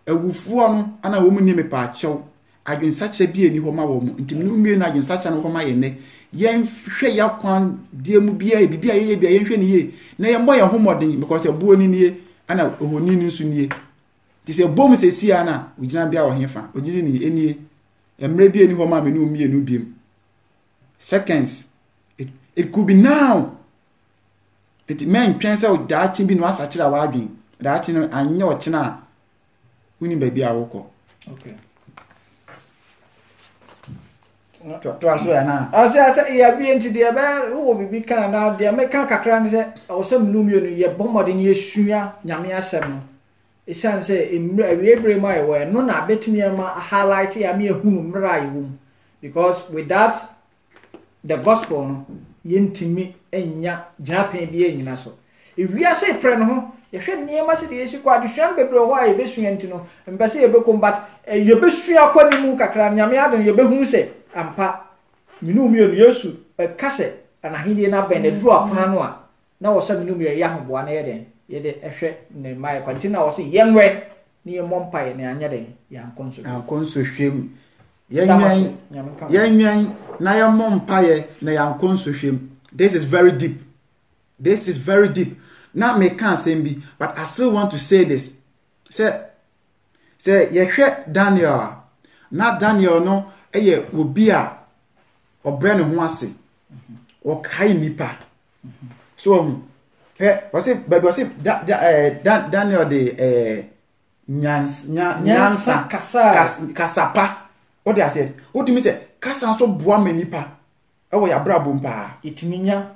awufuo no ana wo mu ni mepa achew adwensache bi eni ho ma wo mu ntimi no mie na adwensache no ho ma ye ne yen hwe ya kwan die mu bia bibia ye bia yen hwe ne ye na ye moye ho modin because ebuo ni nie ana ohoni ni nso nie ti se bom se si ana ugina bia wo hefa ogini ni enie emre bi eni ho ma menu mienu biem seconds it could be now it men twen se o daachi bi no asachira wa adwen daachi no anya o chena uni baby awoko okay to aso ya na asa ya bi enti de ba wo bibi kan na de me kan kakra ne se o se menu mienu ye bomode ne yesua nyame asem no isan se ebre mai we no na betumi ma highlight ya me ehunu mra yiwum because without the gospel no yentimi enya japan bi enyina so ewia se pre no ho ye hwe niema se de yesi kwa adusuan bebre ho a ye besua enti no mpese ye bekom but ye besua kwa ni mu kakra nyame ade ye behu se ampa minu mi Yesu kase anahidi na bende dru apona no a na wo se minu mi ya hoboa na ye den ye de ehwe ne mai kwantina wo se yenwe ni ye mompa ne anya den yankonso hwem yenwen na ye mompa ye na yankonso hwem. This is very deep now me can say be but I still want to say this say ye hwe Daniel na Daniel no eye obi a obre ne ho ase o kai nipa so was it Daniel de nyansa kasapa what they said what do you say kasa so boa manipa ewo ya brabo mpa itiminya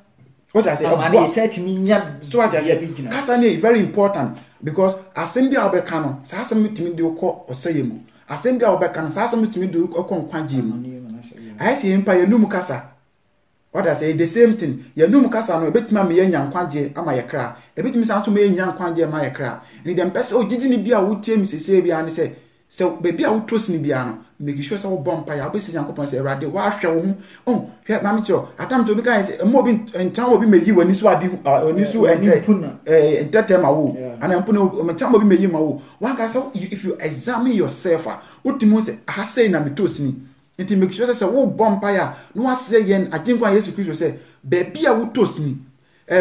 what I say itiminya so what I say kasa ne very important because assembly obeka no sa asem mitimi de ukọ osayemu assembly obeka no sa asem mitimi de ukọ nkwaje mu I say mpa ye num kasa what I say the same thing ye num kasa no ebetima me ye nyankwaje ama ye kra ebetimi sa so me ye nyankwaje ama ye kra ni dem pese o gigi ni bia wo tie mi sese bia ne se baby a wo tosi ni bia no make sure say wo bompa ya obesi Yankopon say erade wa hwe wo ho hwe ma me cho atam to bi kan say mo bi entan wo bi meyi wani so ade oni so entertainment wo ana mpuna entan wo bi meyi ma wo wa ka say if you examine yourself utimo say ha say na me tosi ni enti make sure say wo bompa ya no wa say yen aginkwa Yesu Kristo say baby a wo tosi ni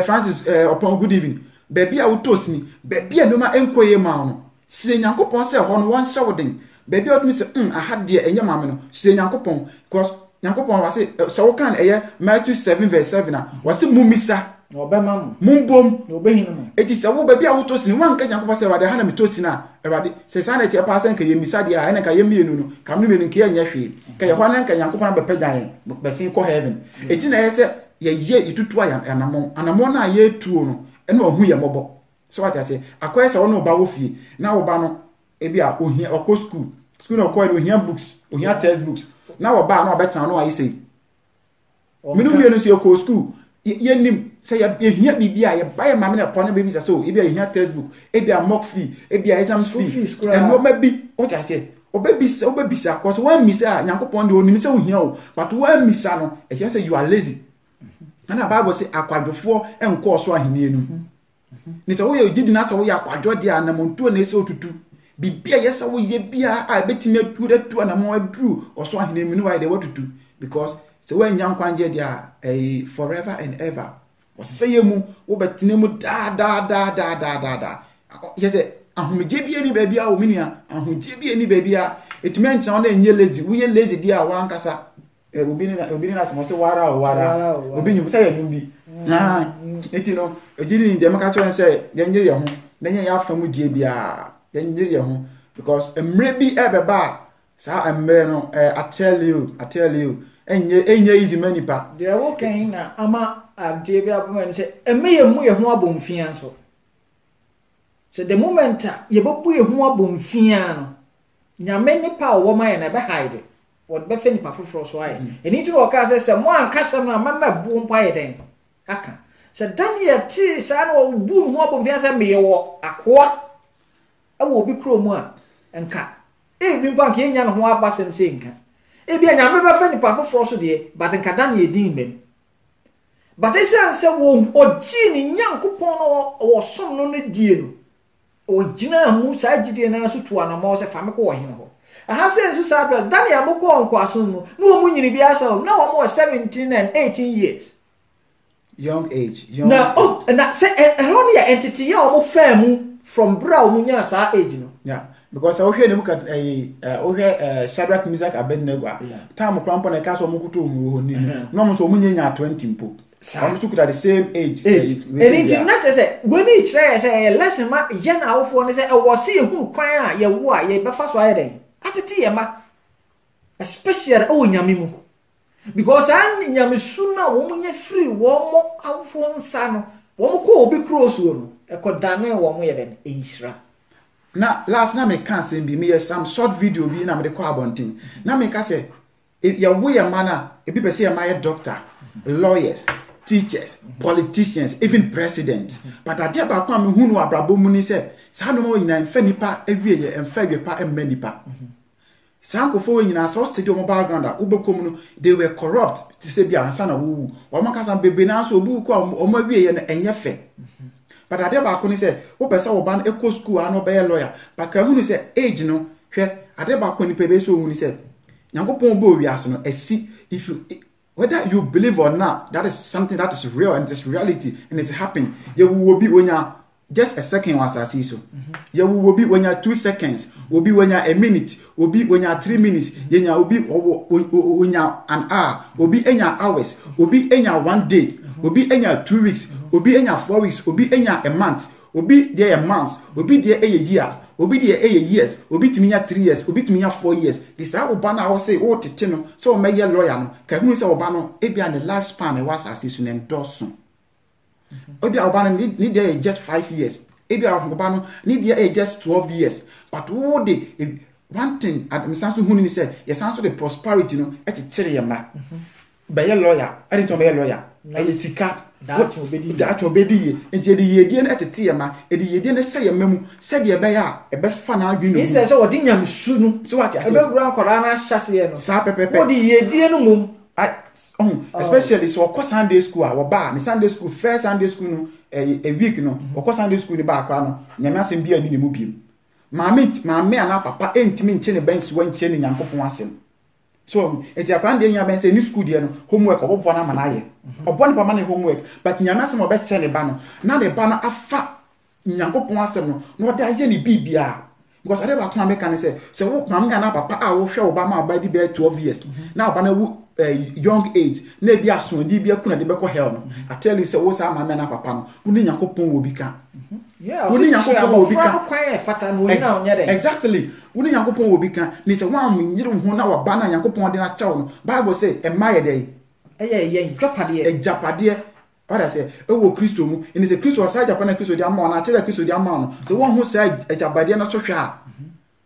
Francis upon good evening baby a wotos ni baby a no ma enkoye ma no sire nyankopon se ho no won hyewden baby a otumi se aha de enye ma me no sire nyankopon because nyankopon wa se wo kan eye Matthew 7:7 na wa se mumisa obema mumbom obehinu mo eti se wo baby a wotos ni wan ka nyankopon se wade ha na metosi na ewade se sa na tie pa sen ka ye misa de a na ka ye mienu no ka me mienu ke anya hwe ka ye ho na ka nyankopon be pegan be sin ko heaven eti na ye se ye itutu anamon na ye tuo no ene ohu ye mobo so what I say akoye se wono ba wo fie na wo ba no ebi a ohia okọ school no ko ohia books ohia textbooks na wo ba na obetan no ayi sei minu bi no se okọ school ye nim se ye hia bibia ye ba ye mame na pon baby so ebi a hia textbook ebi a mock fee ebi a exam fee and no maybe what I say obebisa cause one misa nyankopon de onim se ohia o but one misa no e say you are lazy. And the Bible say akwadwofo enko so ahene enu ni se wo ye gidi na se wo ye akwadwo de anamontuo na ese otutu bibia ye se wo ye bia a betimi atu de tu anamon aduru oso ahene enu why they want to because se wo nya nkwanje de forever and ever o se ye mu wo betine mu da ye se ahomeje bia ni bia o minia ahomeje bia ni bia etument na enye lazy wo ye lazy dia wa nkasa obini na se wara obi nyum say yumbi na eti no ejiri ndem ka cho say yenyere ye ho na yen ya afamu die bia yenyere ye ho because emre bi ebeba sa emre no I tell you enye easy many pa there wo kan na ama adie bia bo say emeye mu ye ho abomfia so the moment ye bopu ye ho abomfia no nyame nipa wo ma ye na be hide what be feni pa foforo so aye eni ti wo ka se mo ankasa na mama bu mpa ye den aka se Daniel ti sa na wo bu ho abomfia se me wo akoa awo obi kro mu a enka bi mpa ke nya no ho abasem se nka bi anya me be feni pa foforo so de but nka Daniel din mem but ese anse wo oji ni nyankopon no wo som no ne die no o gina mu sa gidie na so tu anamo se fa me ko wo hin ho aha se nsu sa address Daniel mo ko nkwaso mu no mo nyini bi asa na wo mo 17 and 18 years young age na say how ya entity ya mo famu from brow mu nya sa age no yeah because o hwe ne muka o hwe Shadrach Meshach Abednego time krampo na ka so mo kuto hu ni no mo so mo nya 20 mpo I'm took at the same age. And it's not say when he try say lesson ma ye na awofo ne say e wo se hu kwan a ye wo a ye be fa so aye den atete ye ma especially o nyame mu because an nyame su na wo munye free wo mo awofo nsa no wo mo ko obi cross wo no e ko dane wo mo ye den enhira na last na me kan say bi me some short video bi na me de ko abontin na me ka say ye wo ye mana e bi be say ye ma ye doctor lawyers teachers, politicians, even president. But I did about come who know abrabo muni said, Sano in a fenipa every year and fair pa and many pa. Sanko following in a source to background, Uber they were corrupt to say, Bia Sana woo, or Macassan baby now so book or maybe and yafe. But I did about when he said, Opa saw ban echo school, I know by a lawyer, but Kahuni said, age no, here, I did about when he paid so when he said, Yango Pombo, we ask no, see if you. Whether you believe or not, that is something that is real and it's reality and it's happening. You will be when you're just a second was I see so. You will be when you're 2 seconds, will be when you're a minute, will be when you're 3 minutes, you will be when you're an hour, will be in your hours, will be in your 1 day, will be in your 2 weeks, will be in your 4 weeks, will be in your a month, will be there a month, will be there a year. Obi de years, obi timinya 3 years, obi timinya 4 years. This how obana will say, oh, titino, so may ye lawyer no. Kahun say obano, ebi and the lifespan e was as is endorse. Obi obano need there just 5 years. Ebi obano need there just 12 years. But what the one thing at Misansu Huni said, yes, answer the prosperity no at a cherry ma. By a lawyer, I didn't be a lawyer. I sika. That obedi enti de yedie na tete ma e de yedie na sey memu said ye be ya e best fan adwinu he says so odi nyam su no so what ya say e be gura nkora na hyase no sa pepepe odi yedie no mum especially so ko Sunday school a wo ba ni Sunday school first Sunday school no a week no ko Sunday school ni ba akwa no nyame asem bia ni nemu biem maame ana papa entimi nche ne bensi wan nche ne Nyankopon asem so eti apan de nya ben say ni school de no homework obo na mana ye obo ne pama ne homework but nyame asem obe che ne ba no na ne ba no afa nyankopon asem no na ode aye ne bibia because ade ba ko ameka ne say wo pam ga na papa a wo hwe wo ba ma ba di be 12 years na ba na young age na bi aso di bi akuna de be ko hell no I tell you say wo sa ma me na papa no wo ni nyankopon wo bi ka yeah, we nyankopon wo bi ka fata no na onye de exactly wo ni nyankopon wo bi ka ni say wa mu nyire ho na wa ba na nyankopon de na chaw no Bible say e ma ye dey ye japade what I say e wo Kristo mu ni say Kristo sa japana Kristo di ama na chere Kristo di ama no so won ho say japade na so hwe a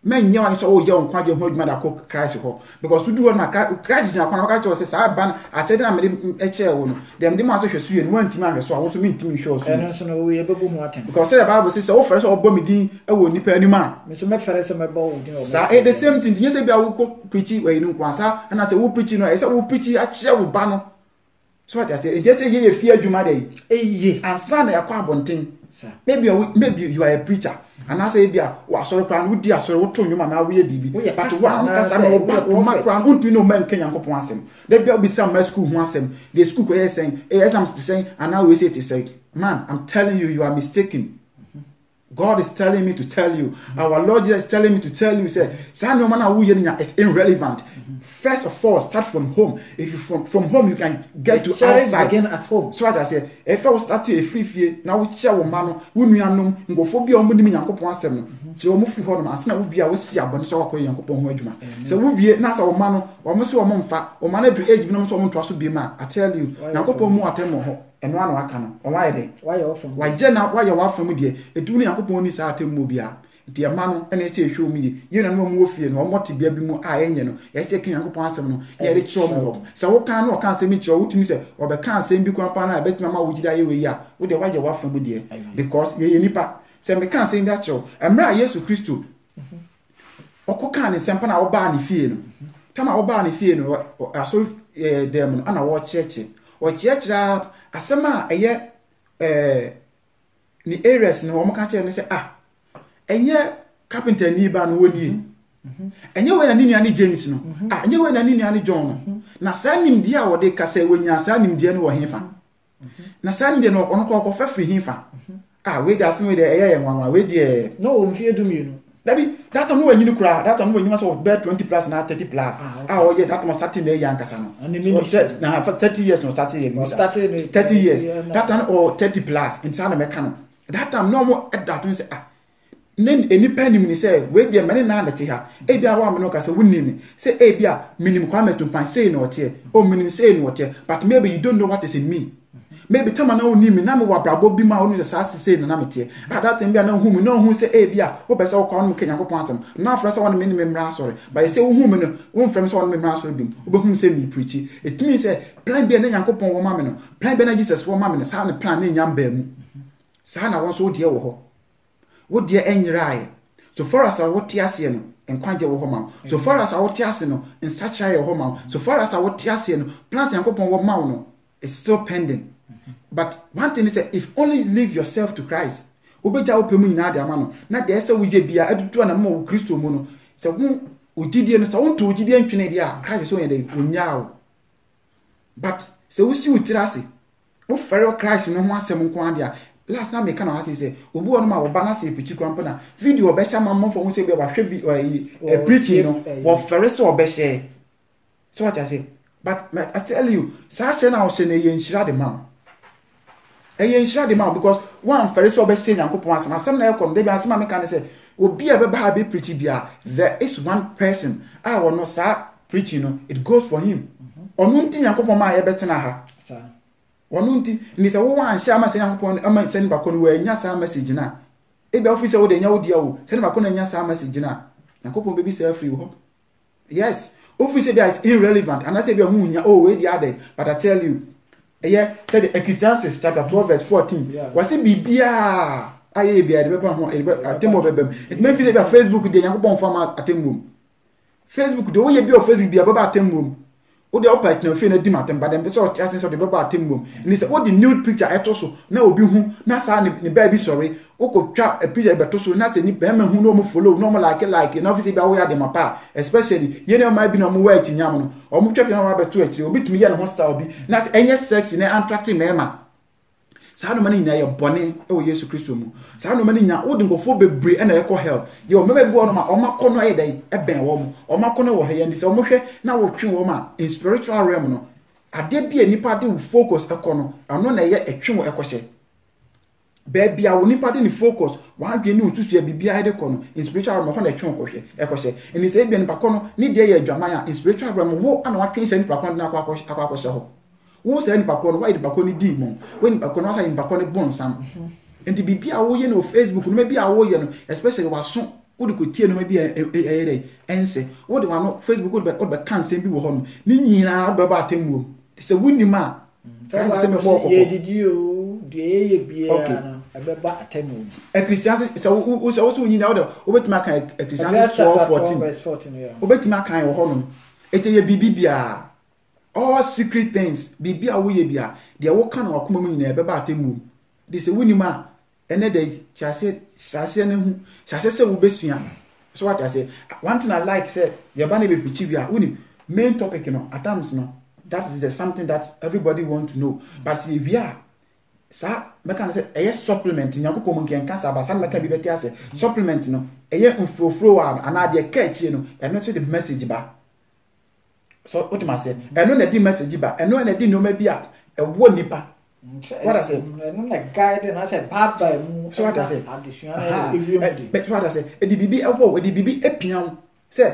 men nya wan so o ye on kwaje ho adwuma da ko Christ ho because do one Christ jina kwa ka cho say sa ban a chere na me e che wo no dem de ma so hwe so ye no wan timi ahwe so a wo so me ntimi hwe so eno so no we bebo mu atem because the Bible says so first so obo me din e wo nipa ani ma me so me fere se me bo wo din o sa the same thing you say bia wo ko preach we no kwa sa na say wo preach no e say wo preach a chere wo ba no so what I say it say ye fear adwuma dey eye ansa na yakwa abonten maybe you are a preacher and I say bia wo asoro plan wo di asoro wo to nwuma na wo ye bibi but wo kasa na wo makran untu no man Kenya nkopon asem dey bia obi sam school ho asem the school ko say exams to say and now we say to say man I'm telling you are mistaken. God is telling me to tell you. Our Lord Jesus is telling me to tell you. Say, "Son, no matter who you are, it's irrelevant. First of all, start from home. If you from home, you can get to outside. Again at home. So as I say, if I was starting a free fee, now we share one man, we know no, go for be on money, Yankopon asem. So we move through home. As now we be a we see a bunch of Yankopon ho adwuma. So we be na sa o man no, o mo se o mo mfa, o man do age bi no so o mo to aso bi ma. I tell you, Yankopon mu atemo ho. Eno anu aka no o why dey why you from why je na why you wa from dey edu ni Yankopon ni sa atemo bia nti ama no ene che hwe omi ye na no mo ofie no o mote bia bi mu a enye no ye che kin Yankopon asem no ye de cho mo sa wo kan no o kan asem chi o wutumi se o be kan asem bi kwa pa na be ma wo gida ye we ya wo de why you wa from dey because ye nipa se me kan asem da cho emra Yesu Kristo okoka ne sempa na wo ba ne fie no tama wo ba ne fie no aso dem no ana wo cheche o chechira asema eye ni areas no wo mka chere ne se enye carpenter ni ba no woni enye we na ni nua ni James no enye we na ni nua ni John no na sa nimdi a wo de kasa wonya sa nimdi no wo hefa na sa nimdi no ono ko fafri hefa we da asem we de eye nwanwa we de no o mfie dumi no Dabi that time no when you cry that time when you so bet 20 plus na 30 plus oh yeah that must start in the young kasa no na 30 years no start here 30 years that time or 30 plus in sana meka no that time no more at that say nen enipa nim ni say we dey mane na ndete ha e bia wa me no kasa wonni ni say e bia minim kwa metu pan say no ote o minim say no ote but maybe you don't know what is in me. Maybe tama na oni mi na me wa brabo bi ma oni se say na mete that time bia na hu mi na hu se e bia wo be se wo kwa no Kenya ko asem na afra se won me ni memra sorry but say wo hu mi no wo mfrem se won memra sorry bim wo be hu se mi preach it means say plan bia na Yankopon wo ma me no plan bia na Jesus wo ma me no sa na plan na nyam ba mu sa na won so die wo ho wo die enyirai so for us what tiase no enkwanje wo ho ma so for us what tiase no in such a wo ma so for us what tiase no plan Yankopon wo ma no it's still pending. But one thing is that if only leave yourself to Christ, obeja opemu nyina de ama no na de ese wuje bia adudu na mo Kristo mu no se hu ogidie no se won to ogidie ntwene de a Christ so yede onyaa. But se wusi utirase wo fere Christ no ho asem nko ade a last na me kana ha say obu ono ma wo ba na se pichi krampo na video be sha mammo fo hu se bia wa hwe preaching no wo fere so obe share. So what I say, but I tell you sa she na wo she na ye nshira de mam eye nshira de mam because one fere so obe share Yankopon asem na ekom de bia asem me kan say obi e be ba be preach bia there is one person I will not sa preaching no it goes for him onu nti Yankopon ma ye betena ha sa onu nti ni se wo wan share ma se Yankopon ama se ni ba kono we nya sa message na e be office wo de nya wo dia wo se ni ba kono nya sa message na Yankopon be be say free wo yes office be is irrelevant and I say be hu nya oh we dia there but I tell you said the Ecclesiastes chapter 12 verse 14 was it bibia aye bia de be ho atemo bebem it mean say be Facebook de Yankopon fama atemo Facebook de wo ye bi o Facebook bia baba atemo wo de opa na fe na di matem ba dem be so tia sense de be ba atem mom ni se wo di nude picture eto so na obi hu na sa ni ba bi sorry wo ko twa a picture be to so na se ni be ma hu no mo follow no mo like na obviously ba wo ya de mapa especially ye ne ma bi na mo wa atinyam no o mo twa na wa be to achi obi tumi ye na ho style bi na se enye sexy na attractive na ma saa no mani nya ye bone e wo Yesu Kristo mu saa no mani nya wo de nkofo bebre e na ye ko hell ye o meba bi wo no ma o makọ no ye dai e ben wo mu o makọ no wo he ye ndi se o mo hwe na wo twe wo ma in spiritual realm no ade bi enipa de wo focus e ko no ano na ye etwe wo e ko hye be bia wo nipa de ni focus wa dwe ni otusu e bibia de ko no in spiritual realm ho na etwe wo ko hye e ko hye eni se bi enipa ko no ni de ye adwaman a in spiritual realm wo ana wa twe se nipa ko na akwa hye ho wo se nipa ko no wa nipa ko ni di mo we nipa ko no sa nipa ko ni bonsam enti bibia wo ye no Facebook no ma bia wo ye no especially waso wo de ko tie no ma bia ense wo de no Facebook wo be kan sem bi wo ho no ni nyina be ba atemwo se wuni ma se me bo ko ye didi o de ye bia na be ba atemwo Ecclesiastes se wo so nyina wo betuma kan Ecclesiastes 12:14 wo betuma kan wo ho no ete ye bibia all secret things bibia wo ye bia de wo kan wa koma mu nyina be ba atemwo de se wuni ma ene de chase ne hu chase se wo besua so what I say one thing I like say ye ba na be pichi bia wuni main topic no at times no that is something that everybody want to know but see bia sa meka na say eye supplement nyankopɔ mu nken kasa ba sa meka bi beti ase supplement no eye mfrofro wa ana de ka echi no eno so the message ba so what I say eno na di message ba eno na di no ma bia ewo nipa what I say no na guide na say baba mu so what I say additional e but what I say e di bibi ewo e di bibi epian say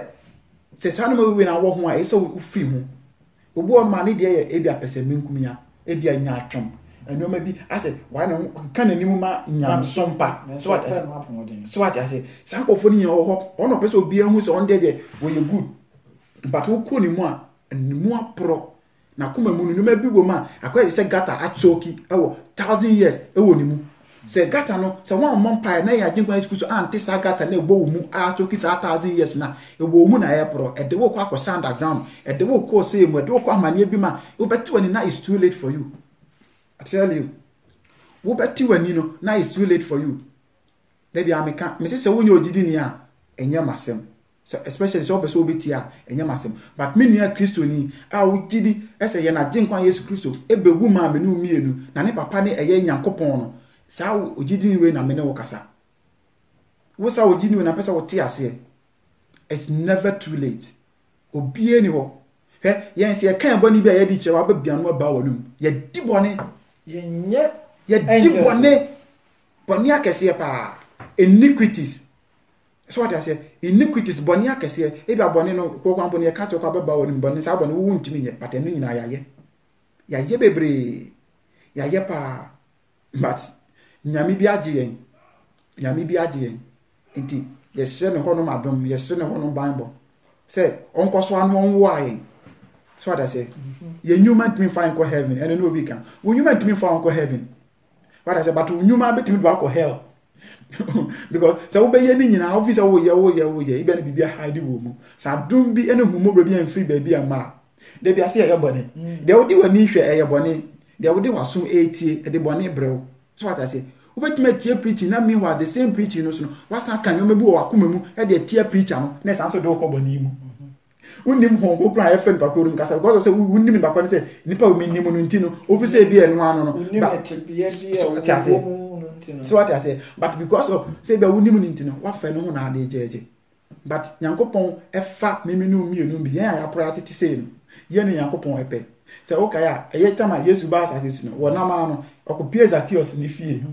sa no ma we na wo ho a e so wo free ho obu on ma ne de ye e bia pese menkum ya e bia nya atwom eno ma bi ase why no kan animu ma nya sompa so what I say sankofo ni ho ho ono pese obi ahu se on de we good but wo ko ni mu a animu apro na kuma mu no ma bi wo ma akwa se gata achoki ewo 1000 years ewo ni mu se gata no se one monpa na ya jinkwa iskuso anti sa gata na egbo mu achoki sa 1000 years na egbo mu na epro e de wo kwa kwasa underground e de wo ko se mu e de wo kwa amane bi ma wo beti wani na is too late for you. I tell you wo beti wani no na is too late for you. Debi ameka me se wo nye ogidi ni a enye masem so especially so person obeti a enye masem but me nua Kristo ni a wo gidi ese ye na jinkwa Yesu Kristo ebewu ma me no mienu na ne papa ne eye Nyankopon no sa ogidi ni we na me ne wo kasa wo sa ogidi ni we na pesa wo tie ase it's never too late obie ni ho he yen se kan boni bia ye di che wa ba bia no ba wonum ye di boni ye nye ye di boni akese pa iniquities so what I say iniquities boni akese e bia boni no ko kwa boni e ka to kwa ba wonum boni sa boni wo ntimi nye but enu nyina ya ye bebre ya ye pa but nyame bi age yen enti ye hye ne ho no madom ye hye ne ho no Bible say onkoso anu onwo ayen so what I say ye human to me find go heaven and no we can when human to me find go heaven what I say but when human be to me go hell because so we ye ni nyina officer wo ye ibe na bibia hide wo mu sa dum bi ene humo bra bi an free baby ama de bi ase ye bone de wo di wani hwe ye bone de wo di wasum etie de bone brew so what I say ubetime tie preaching na me wa the same preaching no so what can you mebu wa akoma mu e de tie preacher no na san so de ko bone mu unim ho go pra FN pakorum kasa because say unim ba kwa say nipa o minim no ntino officer bi enu ano no unim etibia bi o so what I say but because of say be unim no ntino wa fa no ho na ade jeje but Nyankopon efa memenu mienu bi yan ya practice say no ye ne Nyankopon epe say o kaya eye tama Yesu ba asase no wona ma no okopie Zacchaeus ni fie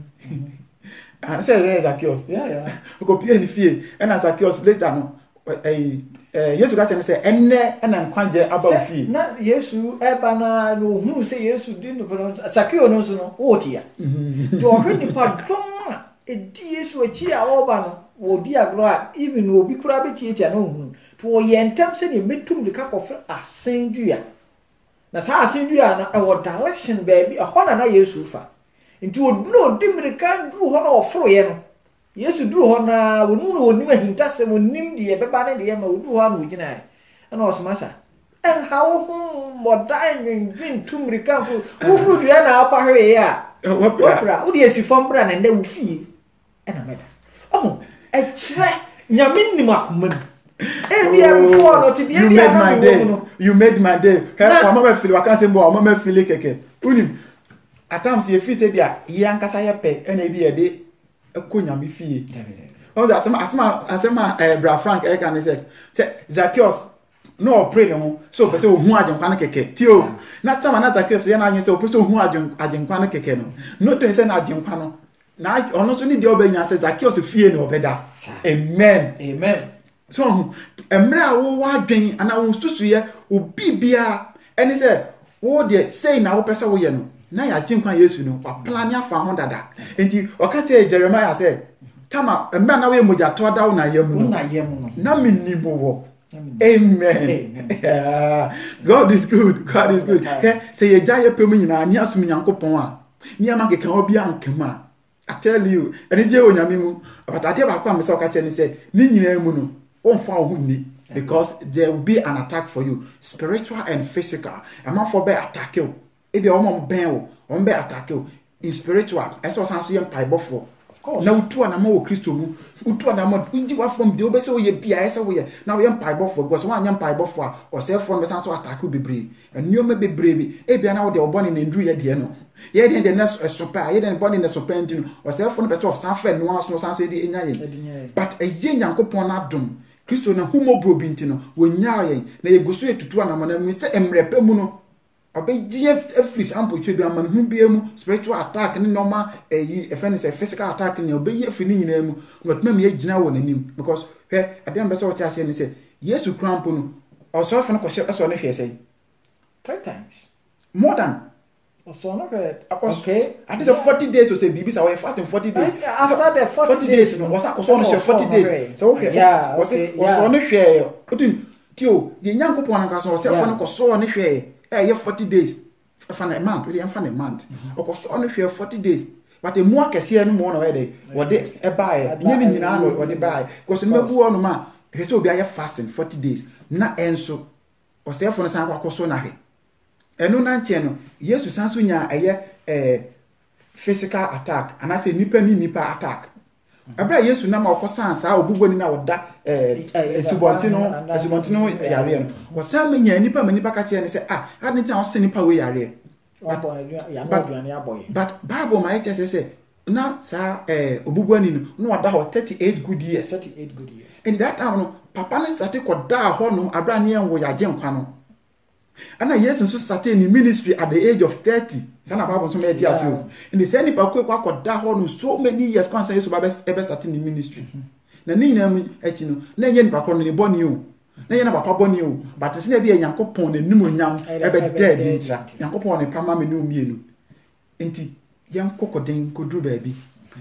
and say Zacchaeus yeah okopie ni fie and Zacchaeus later no Yesu ka tene se enne na nkwanje aba fie na Yesu eba na no hu se Yesu di no Zacchaeus no so no wotia to ohwe ni pa doma edi Yesu achi a oba no wo di agro a even obi kura betie tia no hu to wo yentam se ne metum de ka kofre asendua na sa asendua na e wo direction baby e ho na Yesu fa nti wo no dimrika dru ho na ofro ye no Yesu dru ho na wonu no woni mahinta se wonim de beba ne de ma wodu ho na ogina e na osmasa and how more dying been to me come for who do na apa hwe ya opera wo de si fom bra na nda wo fie e na meda oh e kire nyame nim akoma before no to be you made my day help mama feel wa kan say mo mama feel keke unim at times you feel say bia ye ankasa ye pe e na bi ye de ko nyame fie oh that asema bra Frank e kan say Zacchaeus no pray no so person hu ajenkwa na keke tio na tama na Zacchaeus ye na anyi say person hu ajenkwa na keke no to say na ajenkwa no na ono so ni de obenya say Zacchaeus fie no obeda amen so emre a wo wadwen ana wo susu ye obi bia eni say wo de say na wo pese wo ye no na ya ajenkwa Yesu no wa plan ya fa ho dada enti okate Jeremiah say tama emre na we moja to da wo na yemu no na minimo wo amen. God is good. Say ye jaye pe mu nyina ani asum Nyankopon a ni ama keka obi ankema I tell you eni je onyame mu but ade ba kwa me say okache ni say ni nyina mu no onfa ho ni because there will be an attack for you spiritual and physical am for be attack you e be o ben o on be attack you in spiritual eso sanso ye mpai bofo na utu na ma wo Kristo mu utu na ma unji wa from de obese wo ye bia ese wo ye na wo ye mpai bofo because one ye mpai bofo a o se from be sanso attack you bebre enyo me bebre bi e bia na wo de obone na ndru ye de no ye de next sopa ye de bone na sopa ntino o se from be so sanfa no aso sanso de enya ye but e ye Nyankopon na dom Kristo na humobro bi ntino wo nya ye na ye gusu etutu na ma na mi se emrepa mu no obedi every sample twe bi amanu hu bia mu spiritual attack ni normal physical attack ni obedi every ni nyina mu no tuma me gina wo nanim because adem be so tia se ni se Yesu krampo no also fa no ko so no hwe say 3 times more than also no okay at least 40 days or say bibi sa we fasting 40 days after the 40 days no was so no 40 days so okay was so no hwe otin tio ye Nyankopon anka so se fa no ko so no hwe ye 40 days for a month we am for a month okoso on hwe 40 days but e mu akese no mo na we dey wo de e bae nye ni nyina no wo de bae because no mebu ono ma e se obi aye fasting 40 days na enso o se fo no san kwakoso na hwe enu na nche no Yesu san so nya eye physical attack and say nipa attack abra Yesu na ma okosan sa obugbo ni na woda esubontino yare no wo san me nya nipa ka che ne say adin ti an se nipa we yare but Bible ma ite say na sa obugbo ni no wada ho 38 good years and that time no papa ne sate ko da ho no abra ne en wo ya genkwa no ana Yesu nso sate ni ministry at the age of 30 sana Bible so me dia so and the same pa ko da ho no so many years kon say Yesu ba be sate ni ministry na ni na mu echi no na nye nipa ko no ni boni o na ye na papa boni o but se na bi Nyankopon na nim onyam e be dead intra Nyankopon ne pama me no mienu enti yan kokoden kodru ba bi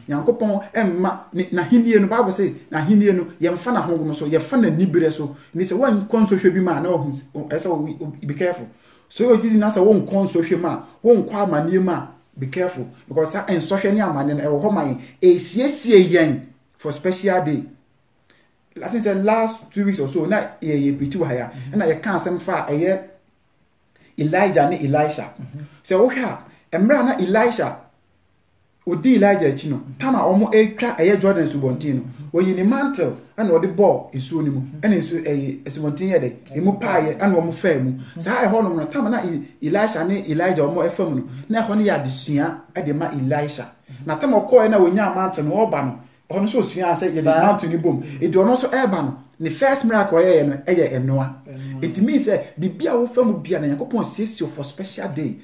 Nyankopon emma na hinie no Bible say na hinie no ye mfa na hongo so ye fa na nibere so ni se wan konso hwe bi ma na ohu so be careful so you just na say won konso hwe ma won kwa amane ma be careful because that en so hwe ni amane na e wo man e siesie yen for special day I think the last 2 weeks or so na ye pitu ha ya na ye kan asem fa eye Elijah ni Elisha se wo hwa emra na Elisha odi Elijah chi no tama omo etwa eye Jordan subontin no oyi ni mantle ana odi ball esuo ni mu ana esuo subontin ye de emu paaye ana omo fa mu saa e ho no tama na Elisha ni Elijah omo efam no na ho no ya desua e de ma Elisha na tama ko na wonya mantle no oba no ono so sua say ye the mountain ni bom e de ono so eba no the first miracle ye no eye enoa it means bibia wo fam bia na Yakobon says you for special day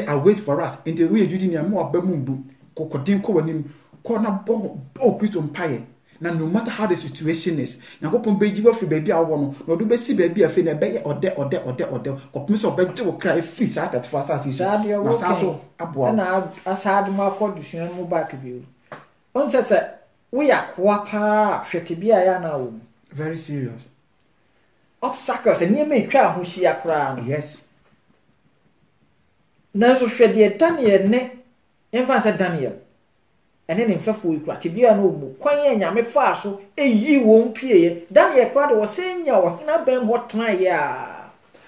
await for us in the way judi ni am obamumbu kokodin ko wanim ko na bo Kristo mpaye na no matter how the situation is Yakobon beji wa free baby awo no no do be si baby afi na be ye ode ko pemso beje wo cry free that for us na saso abo na asad ma ko dusun mu back bi on say we akwa pa hwete bia ya na wo very serious obstacles and you make twa ho hia kra yes na so hwede Daniel ne emfa say Daniel ene ne mfafo ikura tibia no mu kwan ya nyame fa so eyi wo mpie Daniel kra de wo senya wo na ben ho tena ya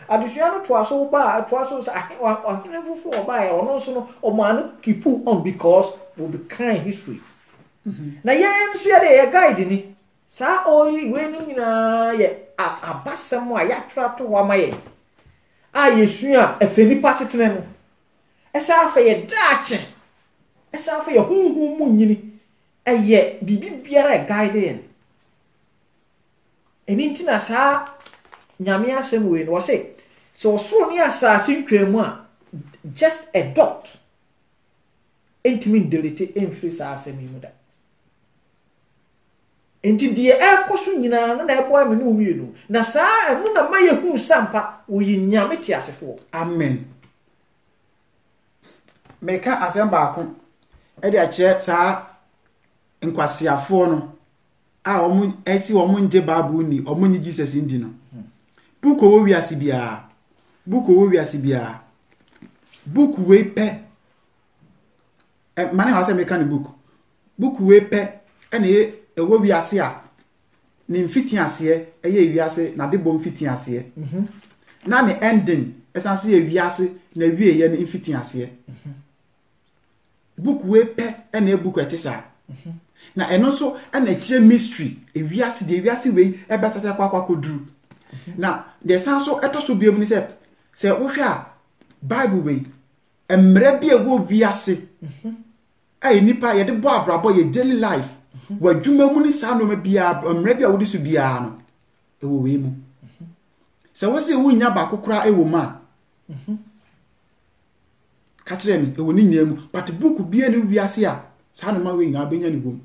adesua no to aso ba to aso say ahene fufu oba e ono so no omano keep on because we be kind history na yen so ya de guide ni sa oyi we no nyina ye abasem a ya twa to ho amaye a yesua efeni pasitene no esa afa ye dache esa afa ye hunhun mu nyini eye bibi biara guide yen eni ntina sa nyame asem we no say so ni asase ntwemu a just a dot entimi delete emfiri sa asem mu da enti die ekoso nyina na ebo ame no umienu na saa enu na maye hu sampa wo yinyame ti asefo amen meka asem baako e de ache saa nkwasiafo no a omu esi omu nje babu ni omu ni Jesus ndi no buko wo wiase bia book we pe mane ha se meka ni book we pe ene ewo wiase a ni mfiti ase eye wiase na de bom mfiti ase na ne ending esanso ye wiase na wie ye ni mfiti ase book we pe ene book etisa na eno so ene kire mystery wiase de wiase we e besata kwakwa koduru na de sanso etoso biom ni se wo hwe a bible we emre bi ewo wiase ai nipa ye de bo abrabo ye daily life wadwuma mu ni sa no ma bia emre bia wodi so bia no ewo we mu se wo se wunya ba kokora ewo ma ka kire mi ewo ni nya mu but book bia ni wiase a sa no ma we na benya ni bom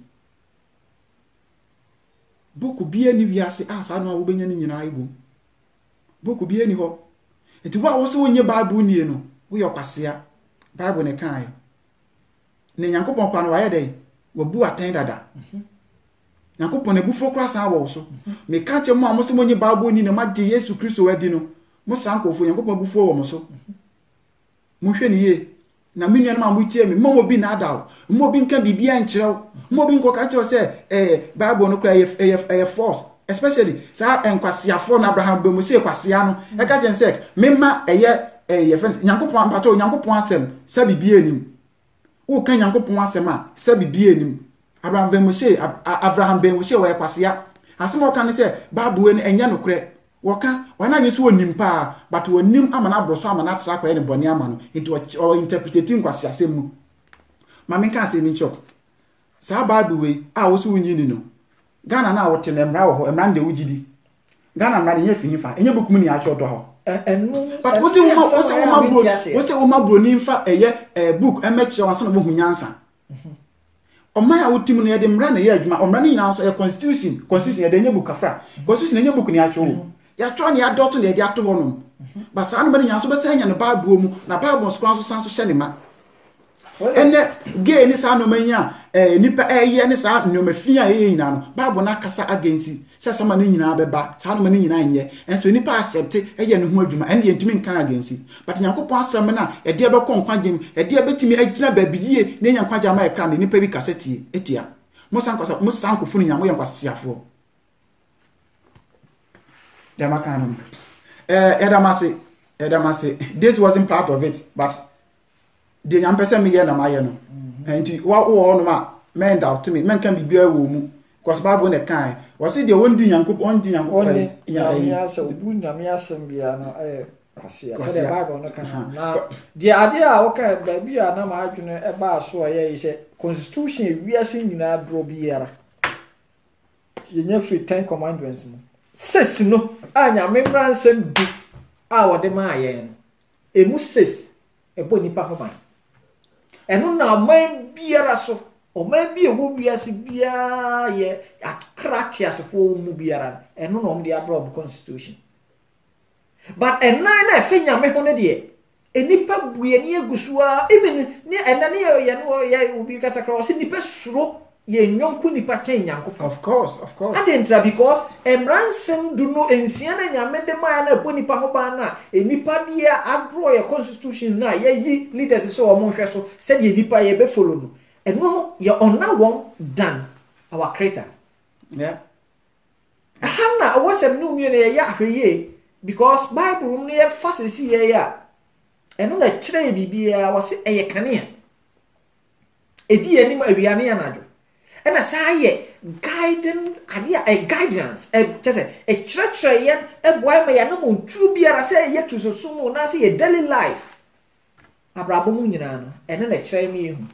book bia ni wiase a sa no ma wo benya ni nyina ibom book bia ni ho eti wo so wonye bible ni no wo yokwasea bible ne kan ne Nyankopon kwa no waye dey wo bu aten dada Nyankopon ne bu fokra san wo so me ka che mo amoso monye bible ni ne ma de Yesu Kristo wadi no mo san ko fo Nyankopon bu fo wo mo so mo hwe ni ye na me nua ma mo tie me mo bi na ada mo bi nka bibia nkyerɛw mo bi nko ka che se bible no kwa ye force especially sa enkwasiafo na Abraham be mo se kwasia no e ka chen se mema ye friend Nyankopon ampato Nyankopon asem sa bibia enim wo kan Nyankopon asem a sa bibia enim Abraham be mo se wo kwasia asem o kan se bible ni enya nokre wo kan wana nyi so onim pa but onim amana abroso amana tra kwa ne boni ama no into o interpreting kwasia asem mu ma me kan se mi chop sa bible we a wo so onyi ni no Ghana na wote na mra wo ho mra nde wugidi Ghana mra ne yefi fa enye bokum ni a cho do ho but wose wo ma bro ni fa book emeche wansa na bohu nyansa oma ya wotim no ye de mra na ye adwuma omra ni nyina so constitution ye de nye book afra constitution enye book ni a cho ya cho ni adot na ye de ato ho no ba sa no ba ni nyanso be sa nya no bible mu na bible so kran so san so hye ne ma ene gay ni sa no manya nipa eye ni sa no mafia nyina no bible na kasa against se sama ni nyina beba sa no mani nyina nye enso nipa accept eye no ho adwuma ene yentimi nkan against but Nyankopon asem na e de be kon kwagem e de betimi agina babiye ne nyankwaja ma ekra ne nipa bi kaseti etia mo san ko funu nyamo yankwasiafo demakan edamase this wasn't part of it but de nyam pese me ye na maye no enti wo no ma men doubt me men kan bibia wo mu because bible ne kan wo se de wondi Nyankopon ya so bu nyam ya sem bia no kwasia so the bible no kan na de ade a wo kan ba bia na ma adwene e ba so ye se constitution wiase nyina dro biara ye nya free 10 commandments mu ses no anya memra nsem du a wo de ma ye no emu ses ebo nipa ho ban eno na man biara so o man bi ewo biase bia ye akratia so fo mu biara eno no de adrob constitution but enai na fenya me ho ne de enipa buye ni egusua even ni enane ye no ye obi kasa kra o se nipa suro ye nyonku nipa chen Nyankopon of course adentra because emransem du no ensia na nyame de ma na bo nipa ho ba na enipa dia adro ye constitution na ye yi leaders so o mo hwe so se de nipa ye be follow no eno ye onna won than our creator yeah hanna wasem no mi na ye ahweye because Bible no yɛ fa sisi yɛ ya ɛno na kyerɛ biribi ya wɔ se ɛyɛ kanea edi anim awiane anadwo ɛna saa yɛ guiding adeɛ a guidance kyɛ sɛ ɛkyerɛkyerɛ yɛn ɛboa ma yɛn mo ntuo biara sɛ ɛyɛ to so mu na sɛ yɛ daily life abrabɔ mu nyinaa no ɛno na kyerɛ me yehu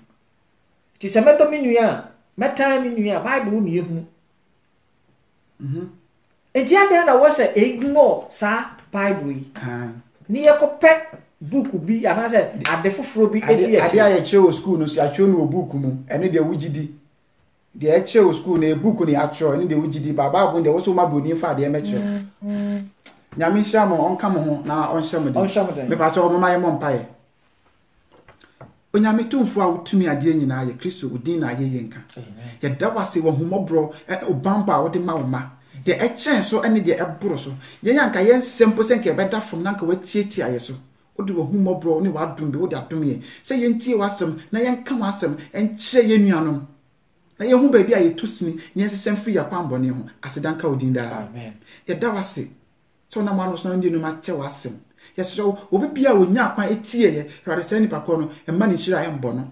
ti sɛ mɛdɔ me nua a mɛtan me nua a Bible mu yehu enti adan na wɔ sɛ ignore saa Bible yi ni yɛkɔpɛ book bi anaasɛ ade foforɔ bi edi ade a yɛkyerɛ wɔ school no so atwerɛ no wɔ book mu ɛne deɛ wogidi deɛ ɛkyerɛ wɔ school no book no yɛatwerɛ ɛne deɛ wogidi baba abo deɛ wɔso ma broni fa deɛ mɛkyerɛ nyame hyira mo ɔnka mo ho na ɔnhyɛ mo de mepatɔ ɔmoma yɛ mo mpaeɛ onyame tumfo a wotumi adeɛ nyinaa yɛ Kristo odin na ayɛ yɛnka yɛda wase wɔ homɔborɔ ɛne obambo a wode ma wo ma deɛ ɛkyɛn so ɛne deɛ ɛboro so yɛn anka yɛn nsɛmpo sɛ nka ɛbɛda fam na nka watietie ayɛ so wode wɔ homɔborɔ ne wadom bi wode adom yɛ sɛ yɛntie w'asɛm na yɛnka w'asɛm ɛnkyerɛ yɛn nuanom na yɛn ho baabi a yɛto sini ne yɛnsesɛm firi yɛakwanbɔne ho asedanka odin daa yɛda wase sɛ ɔnam ano so na ndi no makyɛ w'asɛm yɛsrɛ wo obi bia wonya akwan etie yɛ Awurade sɛ nipa kɔ no ɛma ne nhyira ɛmbɔ no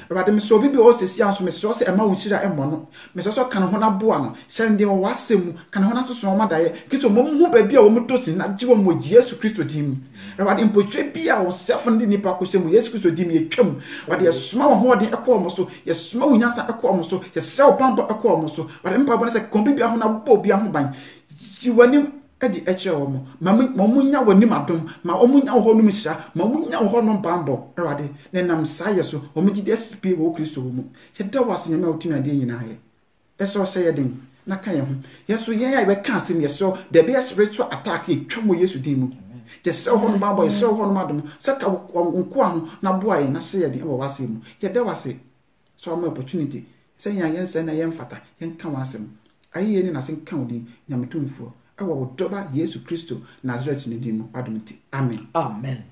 Awurade mesrɛ obi bia ɔsɛsi anso mesrɛ sɛ ɛma wo nhyira ɛmmɔ no mesrɛ sɛ ka ne ho na boa no hyɛ ne wɔ asɛm mu ka ne ho na soso wɔn daeɛ kito mom ho baabi a wɔn to sin na gye wɔn wɔ Yesu Kristo din mu Awurade mpotwe bia wɔ sɛfo ne nipa kɔ hyɛ mu Yesu Kristo din mu yɛtwam Awurade yɛsoma wɔn hoɔden ɛkɔ wɔn so yɛsoma wo nyansa ɛkɔ wɔn so yɛsrɛ wo pambɔ ɛkɔ wɔn so Awurade mpa bɔ ne sɛ kɔmbi bia ho na bɔ bia ho ban yiwani edi ɛkyerɛ wɔn ma mo nya wɔ nim adom ma wɔn nya wɔ hɔ nom hyira ma wɔn nya wɔ hɔ nom bambɔ Awurade ne nam saa yɛ so wɔn gye de asipi wɔ Kristo wɔ mu yɛda wɔ ase nyame a wotumi adeɛ nyinaa yɛ ɛsɛ ɔhyɛ yɛ den na ka yɛn ho yɛso yɛn a yɛbɛka asɛm yɛsɛ de bɛyɛ spiritual attack yɛtwa wɔ Yesu din mu yɛsɛ hɔ nom bambɔ yɛsɛ hɔ nom adom sɛ ka nkoa ho na boa yɛn na hyɛ yɛ den wɔ w'asɛm mu yɛda wɔ ase so ama opportunity sɛ yɛn yɛnsɛ na yɛmfata yɛnka wɔ asɛm ayɛ ne na sɛ nka wo din nyame tumfoɔ ɛwɔ wo dɔba Yesu Kristo Nazareth ne din mu adom ti amen